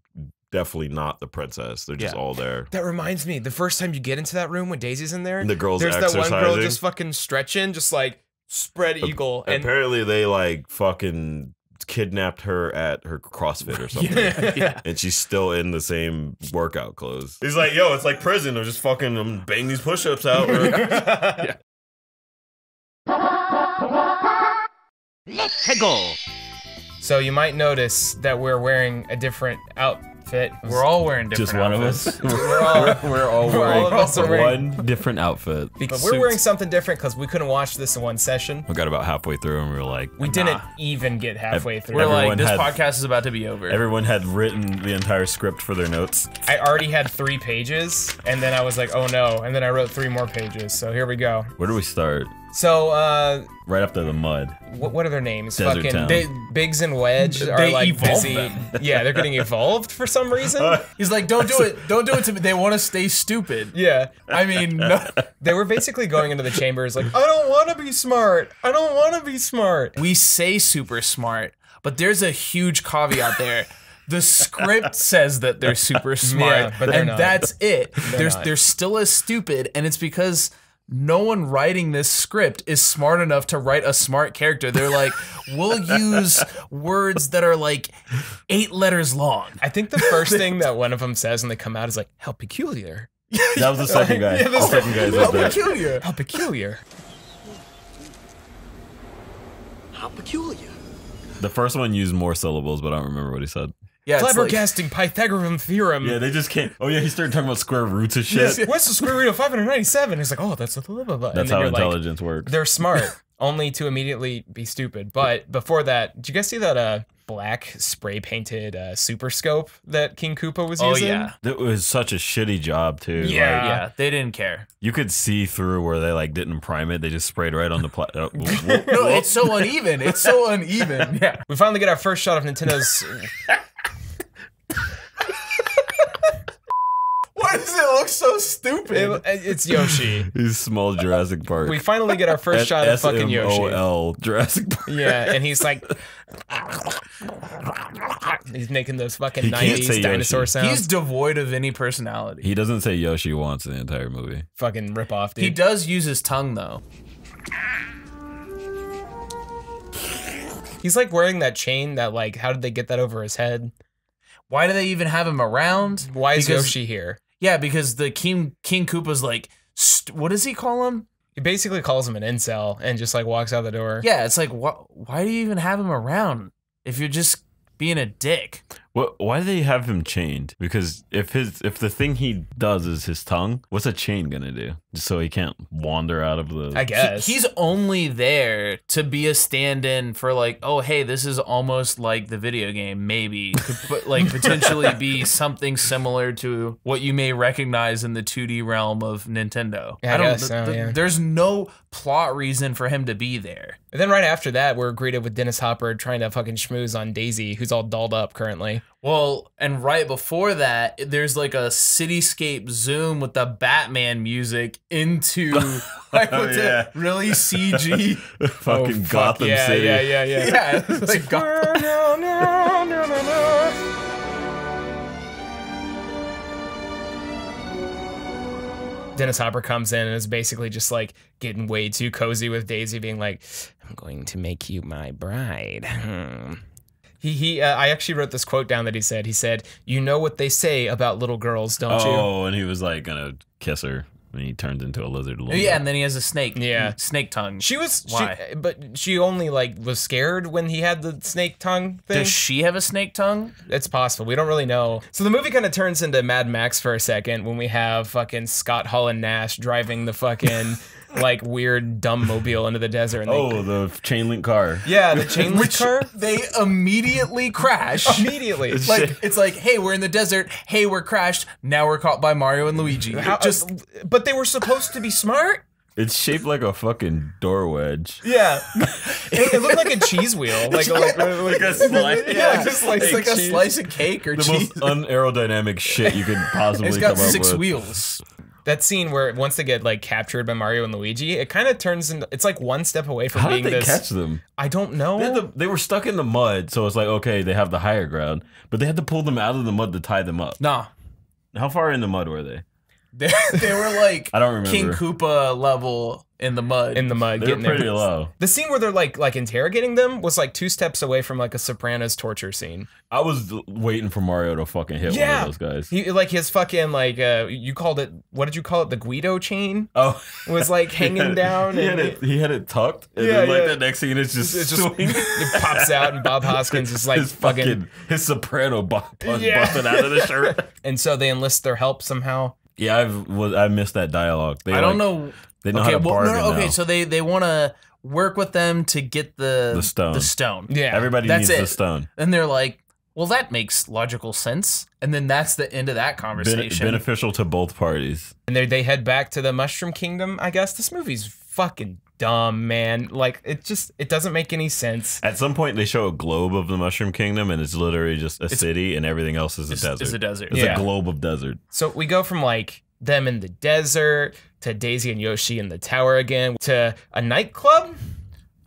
definitely not the princess. They're just all there. That reminds me, the first time you get into that room when Daisy's in there, And the girl's there's that one girl exercising. just fucking stretching, just like spread eagle. And Apparently they like fucking kidnapped her at her CrossFit or something. Yeah. And she's still in the same workout clothes. He's like, yo, it's like prison. I'm just fucking bang these push-ups out. Let's go. So you might notice that we're wearing a different outfit. we're all wearing different Just one outfits. of us. We're all We're all all of us are wearing. one different outfit. But we're wearing something different because we couldn't watch this in one session. We got about halfway through and we were like, We didn't even get halfway through. We're like, Everyone this had- podcast is about to be over. everyone had written the entire script for their notes. I already had 3 pages, and then I was like, oh no, and then I wrote 3 more pages. So here we go. Where do we start? So, Right after the mud. what are their names? Desert Fucking Town. Biggs and Wedge are They like evolved busy. them. Yeah, they're getting evolved for some reason. He's like, don't do it. Don't do it to me. They want to stay stupid. Yeah. I mean, no. They were basically going into the chambers like, I don't want to be smart. I don't want to be smart. We say super smart, but there's a huge caveat there. The script says that they're super smart, Yeah, but they're and not. that's it. not. They're still as stupid, and it's because no one writing this script is smart enough to write a smart character. They're like, we'll use words that are like 8 letters long. I think the first thing that one of them says when they come out is like, how peculiar. That was the second guy. Yeah, the second guy How said that. peculiar. How peculiar. How peculiar. The first one used more syllables, but I don't remember what he said. Yeah, it's like, Flabbergasting Pythagorean theorem. Yeah, they just can't. Oh yeah, he started talking about square roots of shit. What's the square root of 597? He's like, oh, that's a blah, blah, blah. That's then how you're like, intelligence works. they're smart, only to immediately be stupid. But before that, did you guys see that black spray painted super scope that King Koopa was oh using? yeah. It was such a shitty job too. Yeah. Like, Yeah, they didn't care. you could see through where they like didn't prime it. They just sprayed right on the No, it's so uneven. It's so uneven. Yeah. We finally get our first shot of Nintendo's. Why does it look so stupid? It's Yoshi. These small Jurassic Park. We finally get our first shot of fucking Yoshi. SMOL Jurassic Park. Yeah, and he's like, he's making those fucking He can't 90s say dinosaur Yoshi. sounds. He's devoid of any personality. He doesn't say Yoshi once in the entire movie. Fucking rip off, dude. He does use his tongue though. He's like wearing that chain that like, how did they get that over his head? Why do they even have him around? Why is Yoshi here? Yeah, because the King Koopa's like, what does he call him? He basically calls him an incel and just like walks out the door. Yeah, it's like, why do you even have him around if you're just being a dick? Why do they have him chained? Because if the thing he does is his tongue, what's a chain gonna do? Just so he can't wander out of the... I guess. He's only there to be a stand-in for like, oh, hey, this is almost like the video game, maybe. Could like potentially be something similar to what you may recognize in the 2D realm of Nintendo. Yeah, I guess so, yeah. There's no plot reason for him to be there. And then right after that, we're greeted with Dennis Hopper trying to fucking schmooze on Daisy, who's all dolled up currently. Well, and right before that, there's like a cityscape zoom with the Batman music into like with the really CG fucking Gotham City. Yeah. Yeah, it's like Gotham. Dennis Hopper comes in and is basically just like getting way too cozy with Daisy, being like, "I'm going to make you my bride." I actually wrote this quote down that he said. He said, "You know what they say about little girls, don't you?" Oh, and he was like gonna kiss her, and he turns into a lizard. Yeah, and then he has a snake. Yeah, snake tongue. But she only like was scared when he had the snake tongue thing. Does she have a snake tongue? It's possible. We don't really know. So the movie kind of turns into Mad Max for a second when we have fucking Scott Holland Nash driving the fucking like weird dumb mobile into the desert. And the chain link car. Yeah, the chain link car. They immediately crash. Immediately. It's like, hey, we're in the desert. Hey, we're crashed. Now we're caught by Mario and Luigi. But they were supposed to be smart. It's shaped like a fucking door wedge. Yeah, it looked like a cheese wheel, like a slice. Yeah, just like it's like a slice of cake or the cheese. most unaerodynamic shit you could possibly come up with. It's got 6 wheels. That scene where once they get like captured by Mario and Luigi, it kind of turns into, it's like one step away from being this. How did they catch them? I don't know. They were stuck in the mud, so it's like, okay, they have the higher ground, but they had to pull them out of the mud to tie them up. Nah. How far in the mud were they? They were like I don't remember. King Koopa level in the mud. In the mud. They were pretty low. The scene where they're like interrogating them was like 2 steps away from like a Sopranos torture scene. I was waiting for Mario to fucking hit one of those guys. He like his fucking like you called it, what did you call it? The Guido chain? Oh, was like hanging down. He had it tucked. And then like the next scene it's just it pops out and Bob Hoskins is like his soprano busting out of the shirt. And so they enlist their help somehow. Yeah, I missed that dialogue. I don't know. They know how to bargain now. So they want to work with them to get the stone. The stone. Yeah, everybody needs the stone. And they're like, well, that makes logical sense. And then that's the end of that conversation. Beneficial to both parties. And they head back to the Mushroom Kingdom, I guess. This movie's fucking dumb, man. Like, it doesn't make any sense. At some point, they show a globe of the Mushroom Kingdom, and it's literally just a city, and everything else is a desert. It's a desert. It's a globe of desert. So we go from, like, them in the desert to Daisy and Yoshi in the tower again to a nightclub.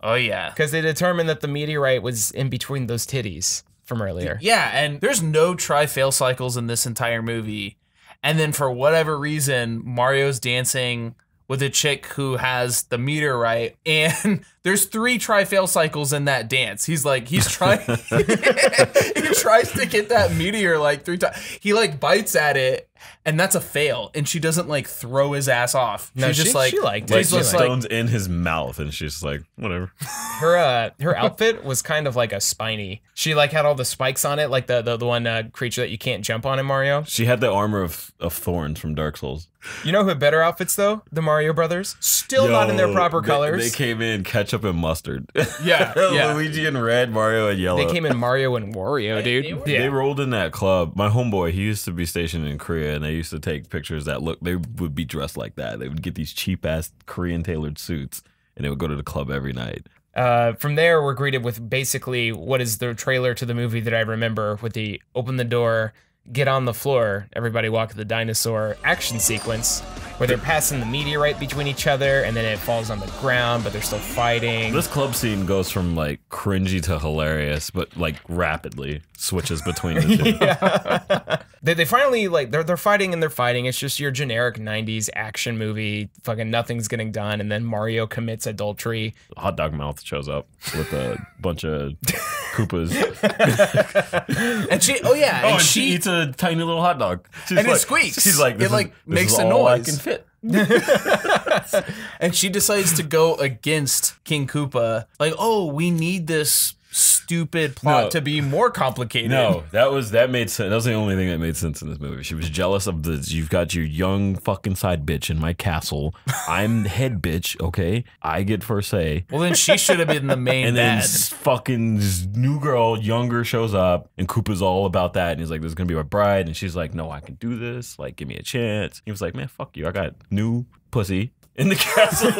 Oh, yeah. Because they determined that the meteorite was in between those titties from earlier. Yeah, and there's no try-fail cycles in this entire movie. And then for whatever reason, Mario's dancing with a chick who has the meteorite, and there's 3 try-fail cycles in that dance. He's trying, he tries to get that meteor like 3 times. He like bites at it, and that's a fail. And she doesn't like throw his ass off. No, she liked it. Like the stone's in his mouth, and she's like, whatever. Her outfit was kind of like a spiny. She like had all the spikes on it, like the one creature that you can't jump on in Mario. She had the armor of thorns from Dark Souls. You know who had better outfits though? The Mario Brothers. Still not in their proper colors. They came in ketchup and mustard. Yeah, Luigi in red, Mario in yellow. They came in Mario and Wario, dude. They rolled in that club. My homeboy, he used to be stationed in Korea, and they used to take pictures that they would be dressed like that. They would get these cheap ass Korean tailored suits, and they would go to the club every night. From there, we're greeted with basically what is the trailer to the movie that I remember, with the open the door, get on the floor, everybody walk the dinosaur action sequence where they're passing the meteorite between each other and then it falls on the ground, but they're still fighting. This club scene goes from like cringy to hilarious, but like rapidly switches between the two. They finally like they're fighting and they're fighting. It's just your generic 90s action movie. Fucking nothing's getting done, and then Mario commits adultery. Hot Dog Mouth shows up with a bunch of Koopas. And she and she eats a tiny little hot dog. She's and like, it squeaks. She's like, it makes a all noise. I can fit. And she decides to go against King Koopa. Like, oh, we need this stupid plot to be more complicated. No, that made sense. That was the only thing that made sense in this movie. She was jealous of you've got your young fucking side bitch in my castle. I'm head bitch, okay? I get first say. Well, then she should have been the main and then bad. fucking this new girl, younger, shows up, and Koopa's all about that, and he's like, this is gonna be my bride, and she's like, no, I can do this, like, give me a chance. He was like, man, fuck you, I got new pussy in the castle.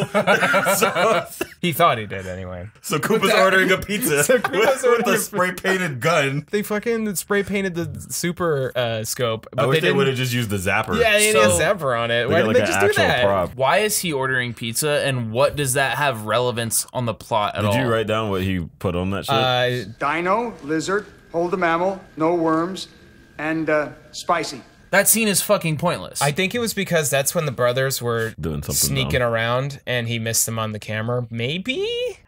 So he thought he did anyway. So Koopa's ordering a pizza with a spray-painted gun. They fucking spray-painted the super scope. But I wish they didn't- would have just used the zapper. Yeah, they had a zapper on it. Why didn't they just do that? Prop. Why is he ordering pizza, and what does that have relevance on the plot at all? Did you write down what he put on that shit? Dino, lizard, hold the mammal, no worms, and spicy. That scene is fucking pointless. I think it was because that's when the brothers were doing something sneaking dumb. around and he missed them on the camera. Maybe?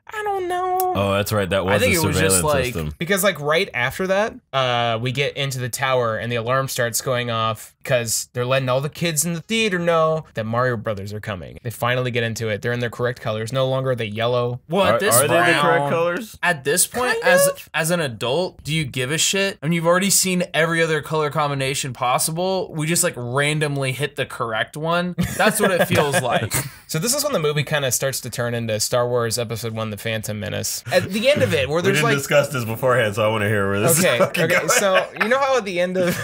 I don't know. Oh, that's right. That was I think the it was surveillance just like system. Because like right after that, we get into the tower and the alarm starts going off because they're letting all the kids in the theater know that Mario Brothers are coming. They finally get into it. They're in their correct colors. No longer the yellow. Well, at this Are they the point, correct colors? At this point, as an adult, do you give a shit? I mean, you've already seen every other color combination possible. We just like randomly hit the correct one. That's what it feels like. So this is when the movie kind of starts to turn into Star Wars Episode 1: The Phantom Menace. At the end of it, where We there's didn't like discuss this beforehand, so I want to hear where this is fucking going. So you know how at the end of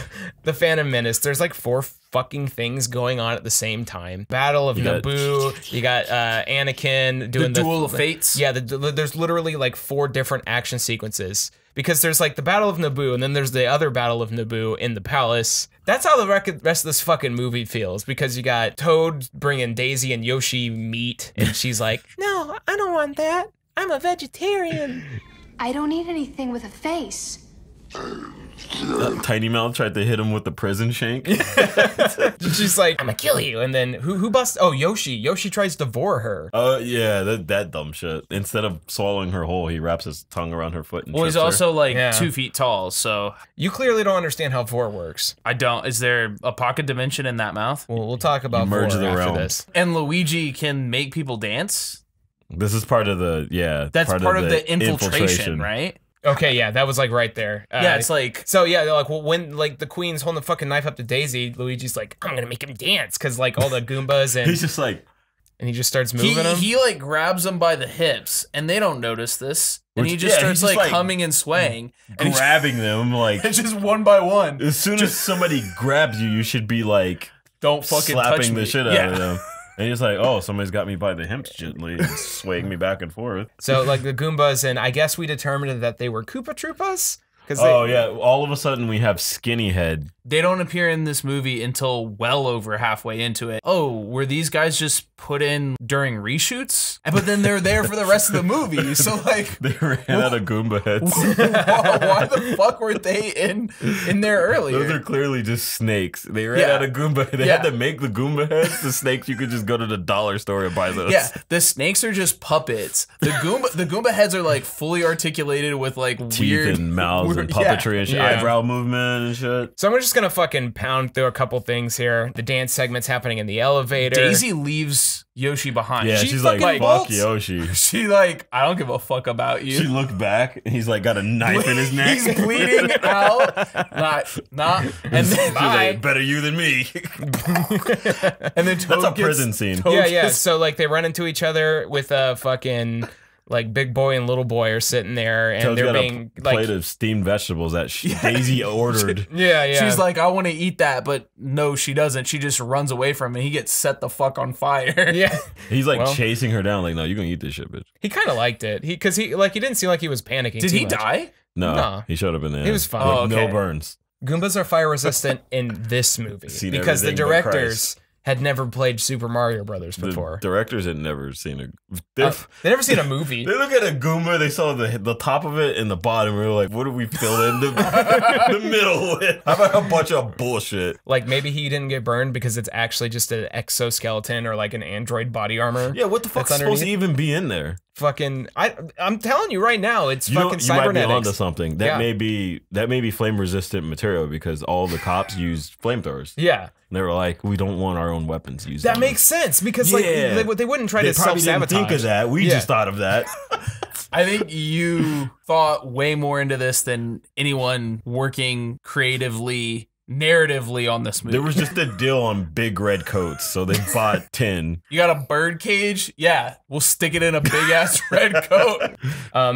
The Phantom Menace, there's like 4 fucking things going on at the same time. Battle of Naboo. You got Anakin doing the Duel of Fates. Yeah, there's literally like 4 different action sequences. Because there's like the Battle of Naboo, and then there's the other Battle of Naboo in the palace. That's how the rest of this fucking movie feels. Because you got Toad bringing Daisy and Yoshi meat, and she's like, no, I don't want that. I'm a vegetarian. I don't eat anything with a face. Tiny Mouth tried to hit him with the prison shank. She's like, I'm gonna kill you. And then who busts? Oh, Yoshi. Yoshi tries to devour her. Oh, yeah, that dumb shit. Instead of swallowing her whole, he wraps his tongue around her foot and Well, he's trips her. also like 2 feet tall, so You clearly don't understand how Vor works. I don't. Is there a pocket dimension in that mouth? We'll talk about Vor Merge the after realms. this. And Luigi can make people dance? This is part of the, That's part of the infiltration, right? Okay, yeah, that was like right there. Yeah, it's like so. Yeah, they're like, well, when like the queen's holding the fucking knife up to Daisy, Luigi's like, I'm gonna make him dance because like all the Goombas and He's just like, and he just starts moving them. he like grabs them by the hips, and they don't notice this, and he Which- just yeah, starts he's just, like like, humming and swaying, and he's grabbing them like. just one by one. As soon as somebody grabs you, you should be like Don't fucking touch slapping me. the shit out of them. And he's like, oh, somebody's got me by the hips gently and swaying me back and forth. So like the Goombas, and I guess we determined that they were Koopa Troopas. Oh yeah, all of a sudden we have Skinny Head. They don't appear in this movie until well over halfway into it. Oh, were these guys just put in during reshoots? But then they're there for the rest of the movie. So like, They ran out of Goomba heads. why the fuck were they in there earlier? Those are clearly just snakes. They ran Yeah. out of Goomba. They Yeah. had to make the Goomba heads. The snakes, you could just go to the dollar store and buy those. Yeah, the snakes are just puppets. The Goomba heads are like fully articulated with like Teeth weird and mouths and yeah. puppetry and shit, Yeah. eyebrow movement and shit. So I'm just gonna fucking pound through a couple things here. The dance segment's happening in the elevator. Daisy leaves Yoshi behind. Yeah, She she's like, fucking fuck bolts. Yoshi. She like, I don't give a fuck about you. She looked back and he's like got a knife in his neck. He's bleeding out. Not. And then, She's like, better you than me. and then Toad That's a gets- prison scene. Toad Yeah, yeah. gets- So like they run into each other with a fucking like big boy and little boy are sitting there and Toad's they're got being a like plate of steamed vegetables that Daisy ordered. yeah, yeah. She's like, I want to eat that, but no, she doesn't. She just runs away from him. He gets set the fuck on fire. yeah. He's like Well- chasing her down, like, no, you're gonna eat this shit, bitch. He kind of liked it. He didn't seem like he was panicking. Did too he much. die? No, No. he showed up in the end. He was fine. With Oh, no okay. burns. Goombas are fire resistant in this movie Seen because the everything but directors had never played Super Mario Brothers The before. directors had never seen a. They never seen a movie. They look at a Goomba, they saw the top of it and the bottom, and we were like, what do we fill in the middle with? How about a bunch of bullshit? Like maybe he didn't get burned because it's actually just an exoskeleton or like an android body armor. Yeah, what the fuck's supposed to even be in there? Fucking, I'm telling you right now, it's You fucking might be cybernetics. onto something. That may be flame resistant material because all the cops used flamethrowers. Yeah. And they were like, we don't want our own weapons used. That on makes sense because like they wouldn't try to probably didn't self-sabotage. think of that. We just thought of that. I think you thought way more into this than anyone working creatively, narratively on this movie. There was just a deal on big red coats, so they bought 10. You got a bird cage? Yeah, we'll stick it in a big ass red coat.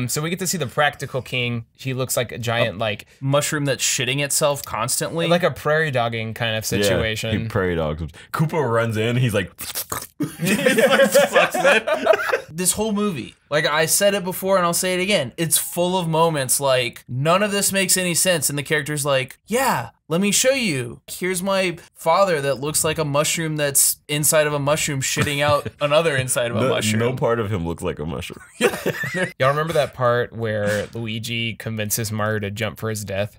So we get to see the practical king. He looks like a giant like mushroom that's shitting itself constantly. Like a prairie dogging kind of situation. Yeah, he prairie dogs. Koopa runs in, he's like, sucks it. This whole movie, like I said it before and I'll say it again, it's full of moments like none of this makes any sense and the character's like, yeah, let me show you. Here's my father that looks like a mushroom that's inside of a mushroom shitting out another inside of a mushroom. No part of him looks like a mushroom. Y'all remember that part where Luigi convinces Mario to jump for his death?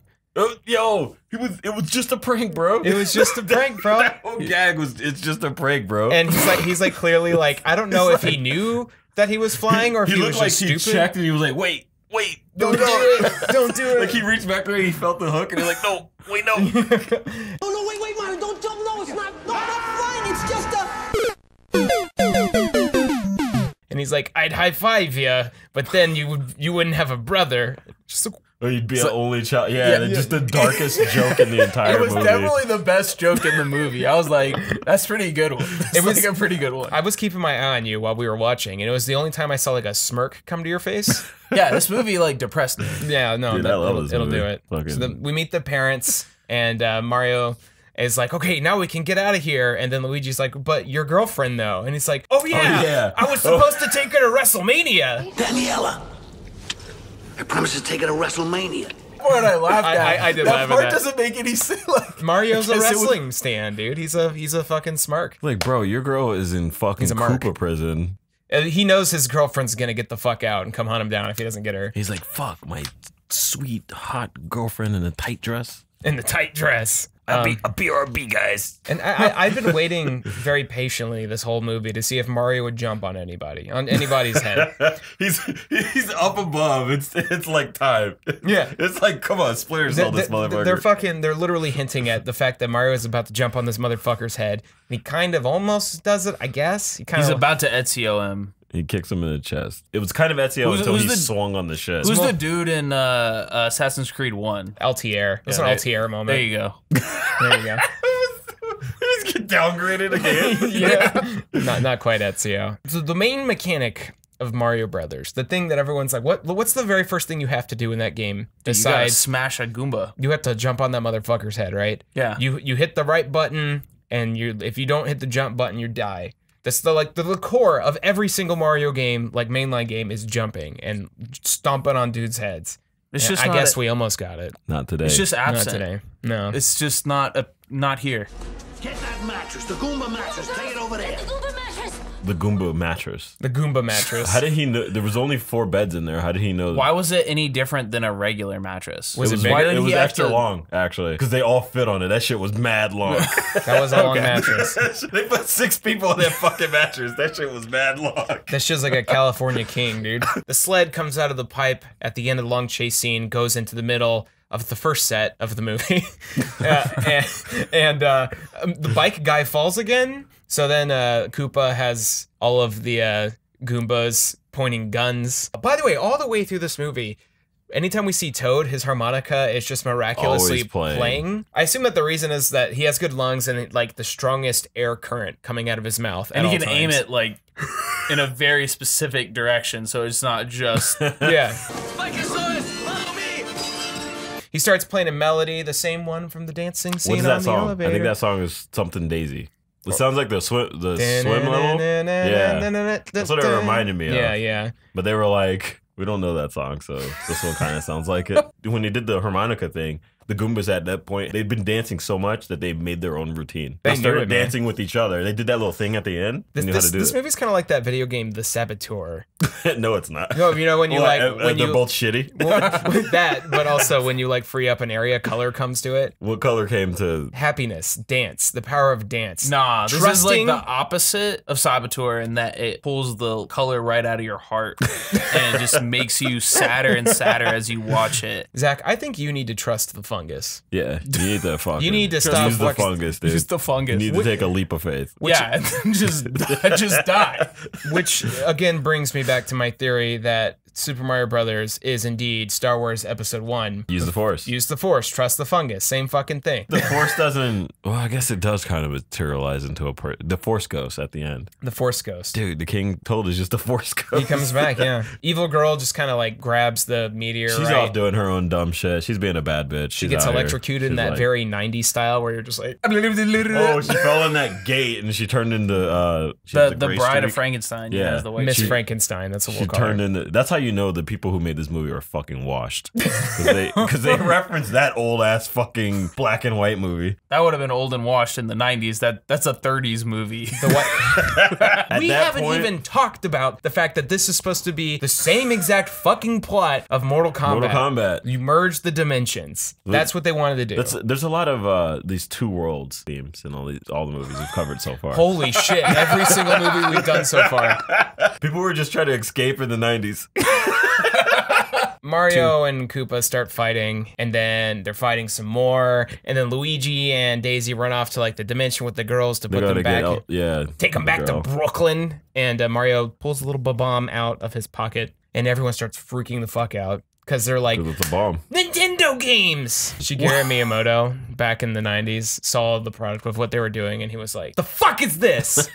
Yo, it was just a prank, bro. It was just a prank, bro. That whole gag it's just a prank, bro. And he's like clearly like, I don't know if he knew that he was flying or if he was looked like just he stupid. checked and he was like, wait, don't do it. Don't do it. Like he reached back there and he felt the hook and he's like, no, wait, no. Oh, no, wait, Mario, don't jump. No, it's not. No, not flying. It's just a... And he's like, I'd high five you, but then you wouldn't have a brother. Just or you'd be an only child. Yeah, just the darkest joke in the entire movie. It was definitely the best joke in the movie. I was like, that's a pretty good one. It was like a pretty good one. I was keeping my eye on you while we were watching, and it was the only time I saw like a smirk come to your face. Yeah, this movie like depressed me. Yeah, no, Dude, I love this it'll movie. do it. Fucking- So we meet the parents, and Mario is like, okay, now we can get out of here. And then Luigi's like, but your girlfriend though. And he's like, oh yeah. I was supposed to take her to WrestleMania. Daniela, I promise to take her to WrestleMania. What I laughed at. I did laugh at part that. doesn't make any sense. Like, Mario's a wrestling stan, dude. He's a fucking smark. Like, bro, your girl is in fucking Koopa prison. He knows his girlfriend's gonna get the fuck out and come hunt him down if he doesn't get her. He's like, fuck, my sweet, hot girlfriend in a tight dress. In the tight dress. A BRB, guys. And I've been waiting very patiently this whole movie to see if Mario would jump on anybody's head. he's up above. It's like time. Yeah. It's like, come on, Splinter Cell this motherfucker. They're literally hinting at the fact that Mario is about to jump on this motherfucker's head. And he kind of almost does it, I guess. He's about to Ezio him. He kicks him in the chest. It was kind of Ezio until he swung on the shit. Who's the dude in Assassin's Creed 1? Altair. That's an Altair moment. There you go. There you go. He's get downgraded again. Yeah. Not quite Ezio. So the main mechanic of Mario Brothers, the thing that everyone's like, what's the very first thing you have to do in that game? You gotta smash a Goomba. You have to jump on that motherfucker's head, right? Yeah. You hit the right button, and if you don't hit the jump button, you die. That's the core of every single Mario game, like mainline game, is jumping and stomping on dudes' heads. It's just I guess we almost got it. Not today. It's just absent. Not today. No. It's just not here. Get that mattress, the Goomba mattress. Take it over there. The Goomba mattress. The Goomba mattress. How did he know? There was only 4 beds in there. How did he know? Why was it any different than a regular mattress? Was it Why bigger? did It was he have extra to- long, actually, because they all fit on it. That shit was mad long. That was a long mattress. They put 6 people in that fucking mattress. That shit was mad long. That shit's like a California king, dude. The sled comes out of the pipe at the end of the long chase scene, goes into the middle of the first set of the movie. The bike guy falls again. So then Koopa has all of the Goombas pointing guns. By the way, all the way through this movie, anytime we see Toad, his harmonica is just miraculously Always playing. I assume that the reason is that he has good lungs and like the strongest air current coming out of his mouth. And at he all can aim times. it like in a very specific direction, so it's not just Yeah. Spikeosaurus, follow me! He starts playing a melody, the same one from the dancing What scene is on that the song? elevator. I think that song is something Daisy. It sounds like the swim level. Yeah, that's what it reminded me of. Yeah. But they were like, we don't know that song, so this one kind of sounds like it. When he did the harmonica thing, the Goombas at that point, they'd been dancing so much that they made their own routine. They They started knew it, man. dancing with each other. They did that little thing at the end. They knew how to do This it. movie's kind of like that video game, The Saboteur. No, it's not. No, you know when you when they're you both shitty. with that, but also when you like free up an area, color comes to it. What color came to? Happiness, dance, the power of dance. Nah, this is Trusting- like the opposite of Saboteur in that it pulls the color right out of your heart and it just makes you sadder and sadder as you watch it. Zach, I think you need to trust the fungus. Yeah, you need to fucking. You need to stop use the fucking- fungus, dude. Just the fungus. You need to take a leap of faith. Yeah, and then just die. Which again brings me back to my theory that Super Mario Brothers is indeed Star Wars Episode 1. Use the Force. Use the Force, trust the fungus, same fucking thing. The Force doesn't. Well, I guess it does kind of materialize into the Force Ghost at the end. The Force Ghost. Dude, the King told us just the Force Ghost. He comes back, yeah. Evil girl just kind of like grabs the meteor. She's off doing her own dumb shit. She's being a bad bitch. She gets electrocuted in that very 90s style where you're just like, Oh, she fell in that gate and she turned into the Bride of Frankenstein. Yeah, is the way Miss she- Frankenstein. That's what She we'll call turned her. into. That's how you know the people who made this movie are fucking washed, because they reference that old ass fucking black and white movie. That would have been old and washed in the 90s. That's a 30s movie. We that haven't point- even talked about the fact that this is supposed to be the same exact fucking plot of Mortal Kombat. Mortal Kombat. You merge the dimensions. That's what they wanted to do. There's a lot of these two worlds themes in all the movies we've covered so far. Holy shit, every single movie we've done so far. People were just trying to escape in the 90s. Mario and Koopa start fighting, and then they're fighting some more, and then Luigi and Daisy run off to like the dimension with the girls to They put them gotta back. get out, yeah. Take them back to Brooklyn, and Mario pulls a little bomb out of his pocket, and everyone starts freaking the fuck out because they're like, It's a bomb. Nintendo games! Shigeru Miyamoto, back in the 90s, saw the product of what they were doing, and he was like, the fuck is this?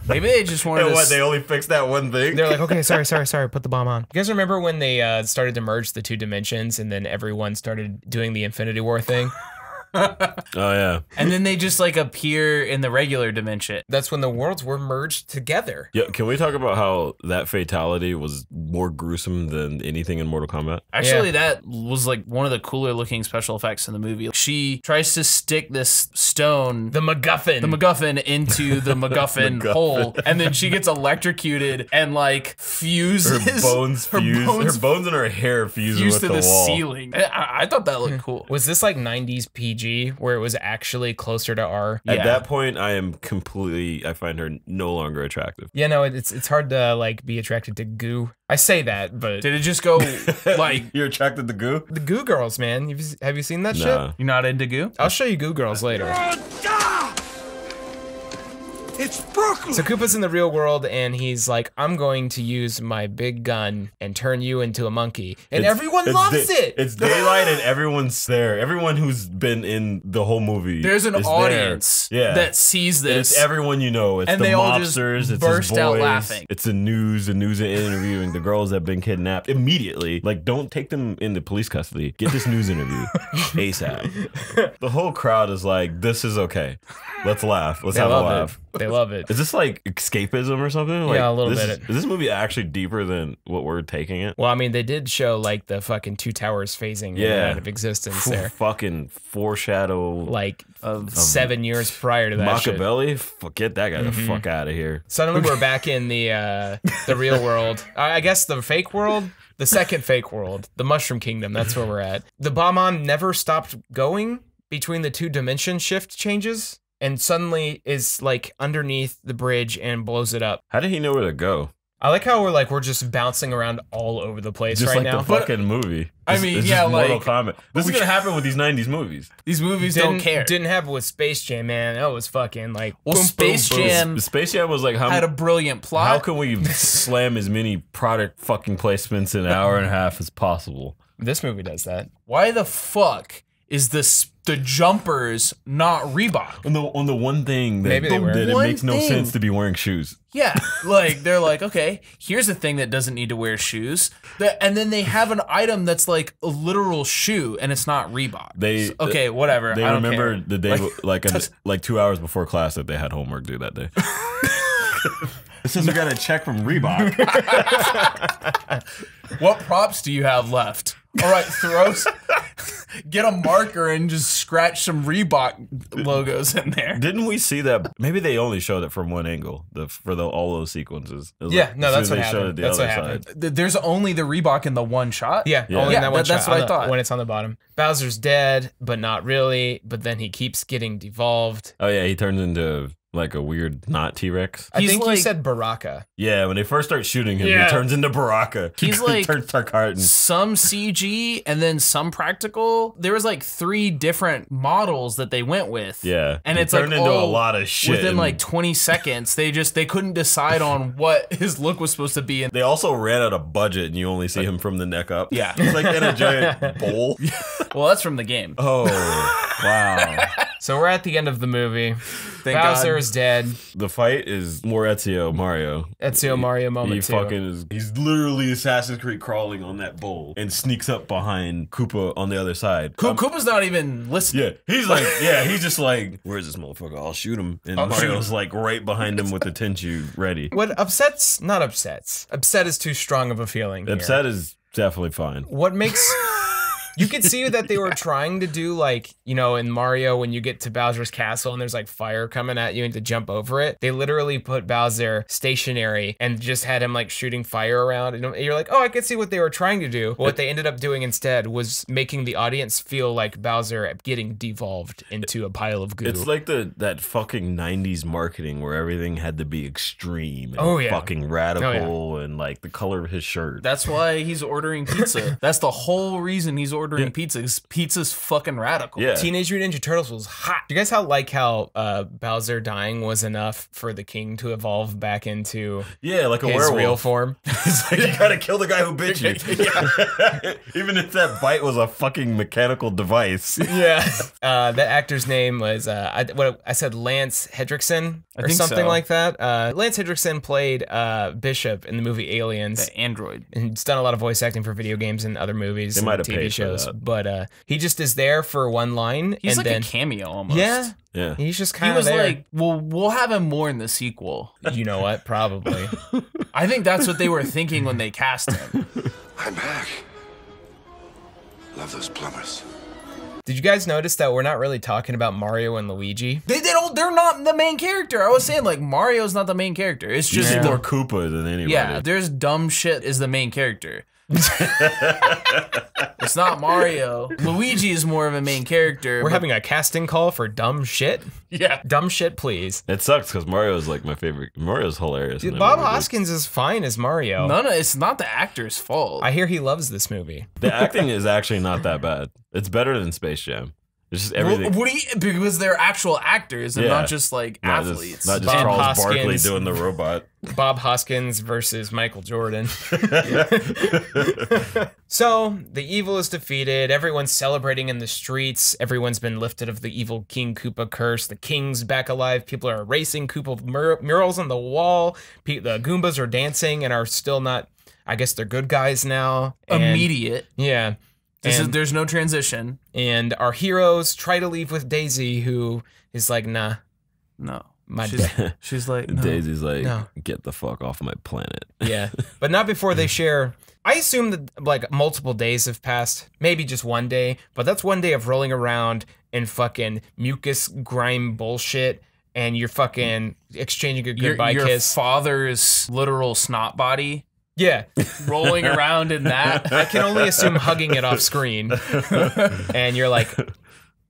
Maybe they just wanted And to. what, they only fixed that one thing? They're like, okay, sorry, put the bomb on. You guys remember when they started to merge the two dimensions, and then everyone started doing the Infinity War thing? Oh, yeah. And then they just like appear in the regular dimension. That's when the worlds were merged together. Yeah, can we talk about how that fatality was more gruesome than anything in Mortal Kombat? Actually, that was like one of the cooler looking special effects in the movie. She tries to stick this stone, the MacGuffin, into the MacGuffin hole, and then she gets electrocuted and like fuses. Her bones fuse. Her bones and her hair fuse with to the the wall. ceiling. I thought that looked cool. Was this like 90s PG where it was actually closer to R? At that point, I find her no longer attractive. Yeah, no, it's hard to like be attracted to goo. I say that, but did it just go like you're attracted to goo? The Goo Girls, man. Have you seen that shit? You're not into goo? I'll show you Goo Girls later. It's Brooklyn! So Koopa's in the real world, and he's like, I'm going to use my big gun and turn you into a monkey. And everyone loves it! It's daylight and everyone's there. Everyone who's been in the whole movie. There's an is audience there. that sees And this. it's everyone you know. It's and the they all just mobsters. It's burst his out boys. laughing. It's the news interviewing the girls that have been kidnapped immediately. Like, don't take them into police custody. Get this news interview ASAP. The whole crowd is like, this is okay. Let's laugh. Let's have a laugh. They love it. Is this like escapism or something? Like, Yeah, a little this bit. Is this movie actually deeper than what we're taking it? Well, I mean, they did show like the fucking two towers phasing out of existence there. Fucking foreshadow like of 7 years prior to that shit. Machiavelli? Get that guy the fuck out of here. Suddenly we're back in the real world. I guess the fake world. The second fake world. The Mushroom Kingdom. That's where we're at. The Bomb-On never stopped going between the two dimension shift changes, and suddenly is like underneath the bridge and blows it up. How did he know where to go? I like how we're just bouncing around all over the place Just right like now. the fucking movie. I mean, it's yeah, just Mortal like- Kombat. This is gonna happen with these '90s movies. These movies don't care. Didn't happen with Space Jam, man. That was fucking like. Well, boom, Space boom, boom. Jam Space Jam was like had a brilliant plot. How can we slam as many product fucking placements in an hour and a half as possible? This movie does that. Why the fuck is the jumpers not Reebok? On the one thing that, Maybe they were. that it One makes no thing. sense to be wearing shoes. Yeah, like they're like, okay, here's a thing that doesn't need to wear shoes, and then they have an item that's like a literal shoe, and it's not Reebok. They okay, whatever. They I don't remember care. the day like 2 hours before class that they had homework due that day. It says we got a check from Reebok. What props do you have left? All right, get a marker and just scratch some Reebok logos in there. Didn't we see that? Maybe they only showed it from one angle for all those sequences. It was Yeah, like, no, as that's soon what as they showed happened. it the That's other what side. happened. There's only the Reebok in the one shot. Yeah, only in that one that's shot. what I thought. When it's on the bottom. Bowser's dead, but not really. But then he keeps getting devolved. Oh yeah, he turns into like a weird not T-Rex. I think like- you said Baraka. Yeah, when they first start shooting him, Yeah. he turns into Baraka. He's He like- turns Tarkatan. Some CG and then some practical. There was like 3 different models that they went with. Yeah, And he it's like turned into a all lot of shit. within and like 20 seconds. They couldn't decide on what his look was supposed to be. And they also ran out of budget, and you only see him from the neck up. Yeah. He's like in a giant bowl. well, that's from the game. Oh wow! So we're at the end of the movie. Thank Bowser God. is dead. The fight is more Ezio Mario. Ezio Mario moment He too. fucking is. He's literally Assassin's Creed crawling on that bowl and sneaks up behind Koopa on the other side. Koopa's not even listening. Yeah, he's like, he's just like, where's this motherfucker? I'll shoot him. And Mario's like right behind him with the Tenchu ready. What upsets? Not upsets. Upset is too strong of a feeling. Here. Upset is definitely fine. What makes you could see that they were trying to do like, you know, in Mario when you get to Bowser's castle and there's like fire coming at you and to jump over it. They literally put Bowser stationary and just had him like shooting fire around. And you're like, oh, I could see what they were trying to do. But what they ended up doing instead was making the audience feel like Bowser getting devolved into a pile of goo. It's like that fucking 90s marketing where everything had to be extreme and Oh, yeah. fucking radical and like the color of his shirt. That's why he's ordering pizza. That's the whole reason he's ordering pizza. 'Cause pizza's fucking radical. Yeah. Teenage Mutant Ninja Turtles was hot. Do you guys like how Bowser dying was enough for the king to evolve back into like a his werewolf. real form? It's like you gotta kill the guy who bit you. Even if that bite was a fucking mechanical device. Yeah. That actor's name was I said Lance Hendrickson or think something so. like that. Lance Hendrickson played Bishop in the movie Aliens. The android. And he's done a lot of voice acting for video games and other movies They and might have TV paid for shows. that. But he just is there for one line. He's and like then, a cameo almost. Yeah. Yeah. He's just He kind of was there. like, well, we'll have him more in the sequel. You know what? Probably. I think that's what they were thinking when they cast him. I'm back. Love those plumbers. Did you guys notice that we're not really talking about Mario and Luigi? They're not the main character. I was saying like Mario's not the main character. It's You just see more Koopa than anybody. yeah. There's dumb shit is the main character. It's not Mario. Luigi is more of a main character. We're but- having a casting call for dumb shit? yeah. Dumb shit, please. It sucks because Mario's like my favorite. Mario's hilarious. in Dude, that Bob movie. Hoskins is fine as Mario. It's not the actor's fault. I hear he loves this movie. The acting is actually not that bad. It's better than Space Jam. It's just everything. Because they're actual actors and Yeah. not just like not just, athletes. not just Bob Charles Barkley Hoskins. doing the robot. Bob Hoskins versus Michael Jordan. So, the evil is defeated. Everyone's celebrating in the streets. Everyone's been lifted of the evil King Koopa curse. The king's back alive. People are erasing Koopa murals on the wall. The Goombas are dancing and are still not, I guess they're good guys now. And- Immediate. Yeah. And- There's no transition. And our heroes try to leave with Daisy, who is like, nah. No. My She's like, no. Daisy's like, No. get the fuck off my planet. Yeah, but not before they share. I assume that like multiple days have passed, maybe just one day, but that's one day of rolling around in fucking mucus grime bullshit, and you're fucking exchanging a goodbye your kiss. father's literal snot body Yeah, rolling around in that. I can only assume hugging it off screen, and you're like,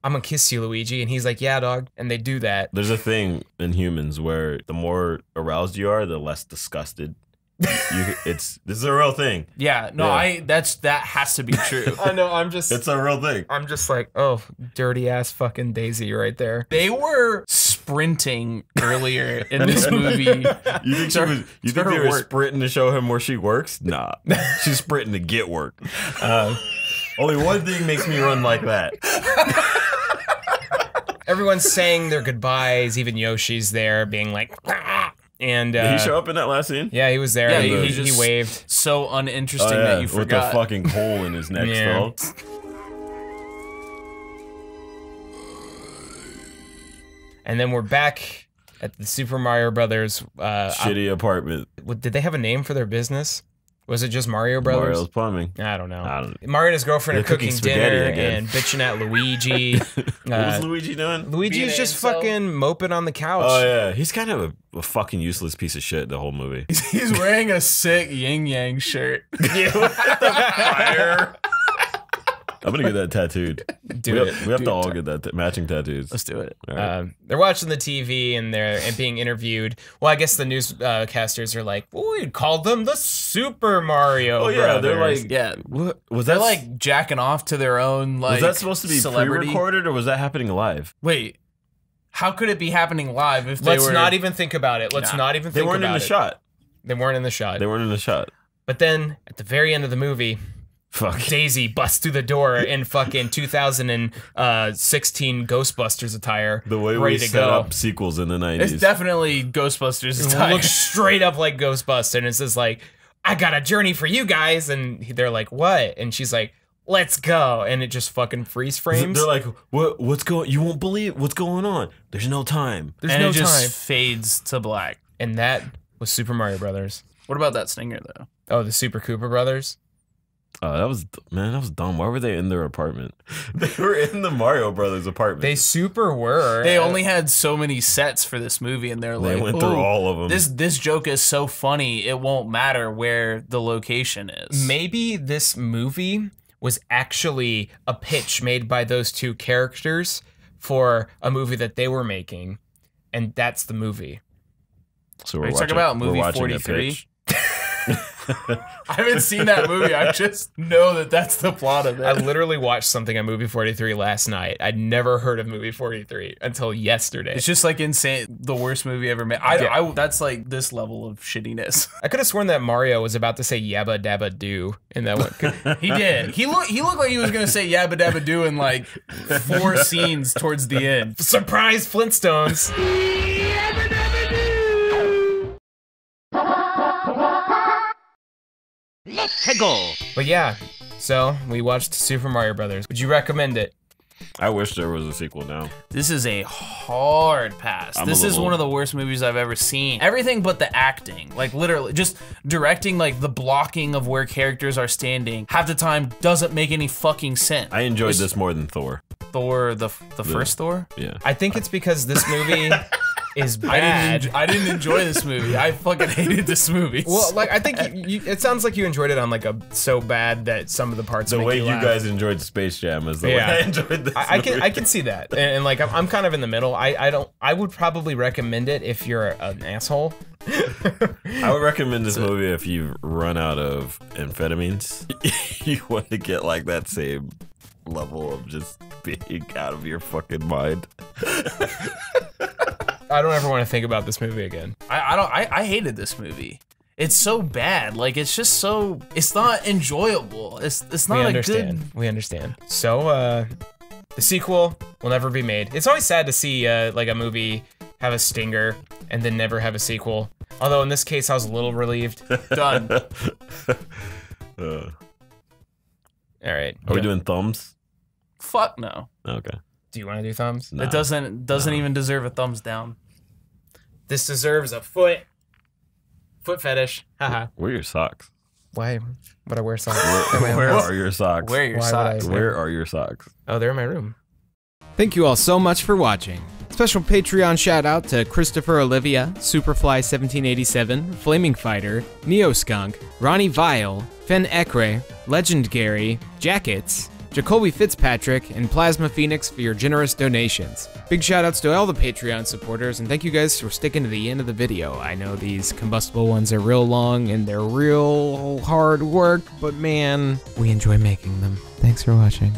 I'm gonna kiss you, Luigi, and he's like, yeah, dog, and they do that. There's a thing in humans where the more aroused you are, the less disgusted. This is a real thing. Yeah, no, Yeah. that has to be true. I know. I'm just a real thing. I'm just like, oh, dirty ass fucking Daisy right there. They were sprinting earlier in this movie. You think she was? You think her they were work. sprinting to show him where she works? Nah, she's sprinting to get work. Only one thing makes me run like that. Everyone's saying their goodbyes. Even Yoshi's there, being like, "Ah." And Did he show up in that last scene? yeah, he was there. Yeah, he just waved. So uninteresting Oh, yeah, that you with forgot. the fucking hole in his neck Yeah. still. And then we're back at the Super Mario Brothers. Shitty apartment. Did they have a name for their business? Was it just Mario Brothers? Mario's plumbing. I don't know. I don't know. Mario and his girlfriend are They're cooking cooking spaghetti dinner again. and bitching at Luigi. What was Luigi doing? Luigi's just fucking moping on the couch. Oh yeah, he's kind of a fucking useless piece of shit the whole movie. He's wearing a sick yin yang shirt. Fire. I'm gonna get that tattooed. Do it. We have to all get that matching tattoos. Let's do it. All right. They're watching the TV and they're being interviewed. Well, I guess the newscasters are like, well, we called them the Super Mario Oh yeah, Brothers. they're like, Yeah. what was They're that? like jacking off to their own like. Was that supposed to be celebrity? pre-recorded or was that happening live? Wait, how could it be happening live if they Let's were? not even think about it. Let's Nah. not even They think weren't about in the it. shot. They weren't in the shot. They weren't in the shot. But then at the very end of the movie, Fuck. Daisy busts through the door in fucking 2016 Ghostbusters attire. The way ready we to set go. up sequels in the 90s. It's definitely Ghostbusters. It Time. looks straight up like Ghostbusters, and it's just like, I got a journey for you guys, and they're like, what? And she's like, let's go, and it just fucking freeze frames. They're like, what's going? You won't believe what's going on. There's no time. There's and no it just time, fades to black. and that was Super Mario Brothers. What about that stinger though? Oh, the Super Koopa Brothers. Oh, that was dumb. Why were they in their apartment? They were in the Mario Brothers apartment. They super were. They only had so many sets for this movie, and they're They like, went through "Ooh, all of them." This joke is so funny, it won't matter where the location is. Maybe this movie was actually a pitch made by those two characters for a movie that they were making, and that's the movie. So Are you talking about movie 43? I haven't seen that movie. I just know that that's the plot of it. I literally watched something on Movie 43 last night. I'd never heard of Movie 43 until yesterday. It's just like insane. The worst movie ever made. That's like this level of shittiness. I could have sworn that Mario was about to say Yabba Dabba Doo in that one. He did. He looked like he was gonna say Yabba Dabba Doo in like 4 scenes towards the end. Surprise Flintstones! Let's go. But yeah, so we watched Super Mario Brothers. Would you recommend it? I wish there was a sequel now. This is a hard pass. This is one of the worst movies I've ever seen. Everything but the acting, like literally just directing, like the blocking of where characters are standing half the time doesn't make any fucking sense. I enjoyed this more than Thor. Thor, the first Thor? Yeah. I think it's because this movie is bad. I didn't enjoy this movie. I fucking hated this movie. Well, like I think it sounds like you enjoyed it on like a so bad that some of the parts. The make way you you laugh. guy enjoyed Space Jam is the way I enjoyed this. I can see that, and like I'm kind of in the middle. I would probably recommend it if you're an asshole. I would recommend this movie if you've run out of amphetamines. You want to get like that same level of just being out of your fucking mind. I don't ever want to think about this movie again. I hated this movie. It's so bad. Like it's just so. It's not enjoyable. It's not a good. We understand. So the sequel will never be made. It's always sad to see like a movie have a stinger and then never have a sequel. Although in this case, I was a little relieved. Done. All right. Are we doing thumbs? Fuck no. Okay. Do you want to do thumbs? It doesn't even deserve a thumbs down. This deserves a foot fetish. Haha. Where are your socks? Why would I wear socks? Where are your socks? Where are your socks? Where are your socks? Oh, they're in my room. Thank you all so much for watching. Special Patreon shout out to Christopher Olivia, Superfly1787, Flaming Fighter, Neoskunk, Ronnie Vile, Fen Ekre, Legend Gary, Jackets, Jacoby Fitzpatrick, and Plasma Phoenix for your generous donations. Big shout outs to all the Patreon supporters, and thank you guys for sticking to the end of the video. I know these combustible ones are real long and they're real hard work, but man, we enjoy making them. Thanks for watching.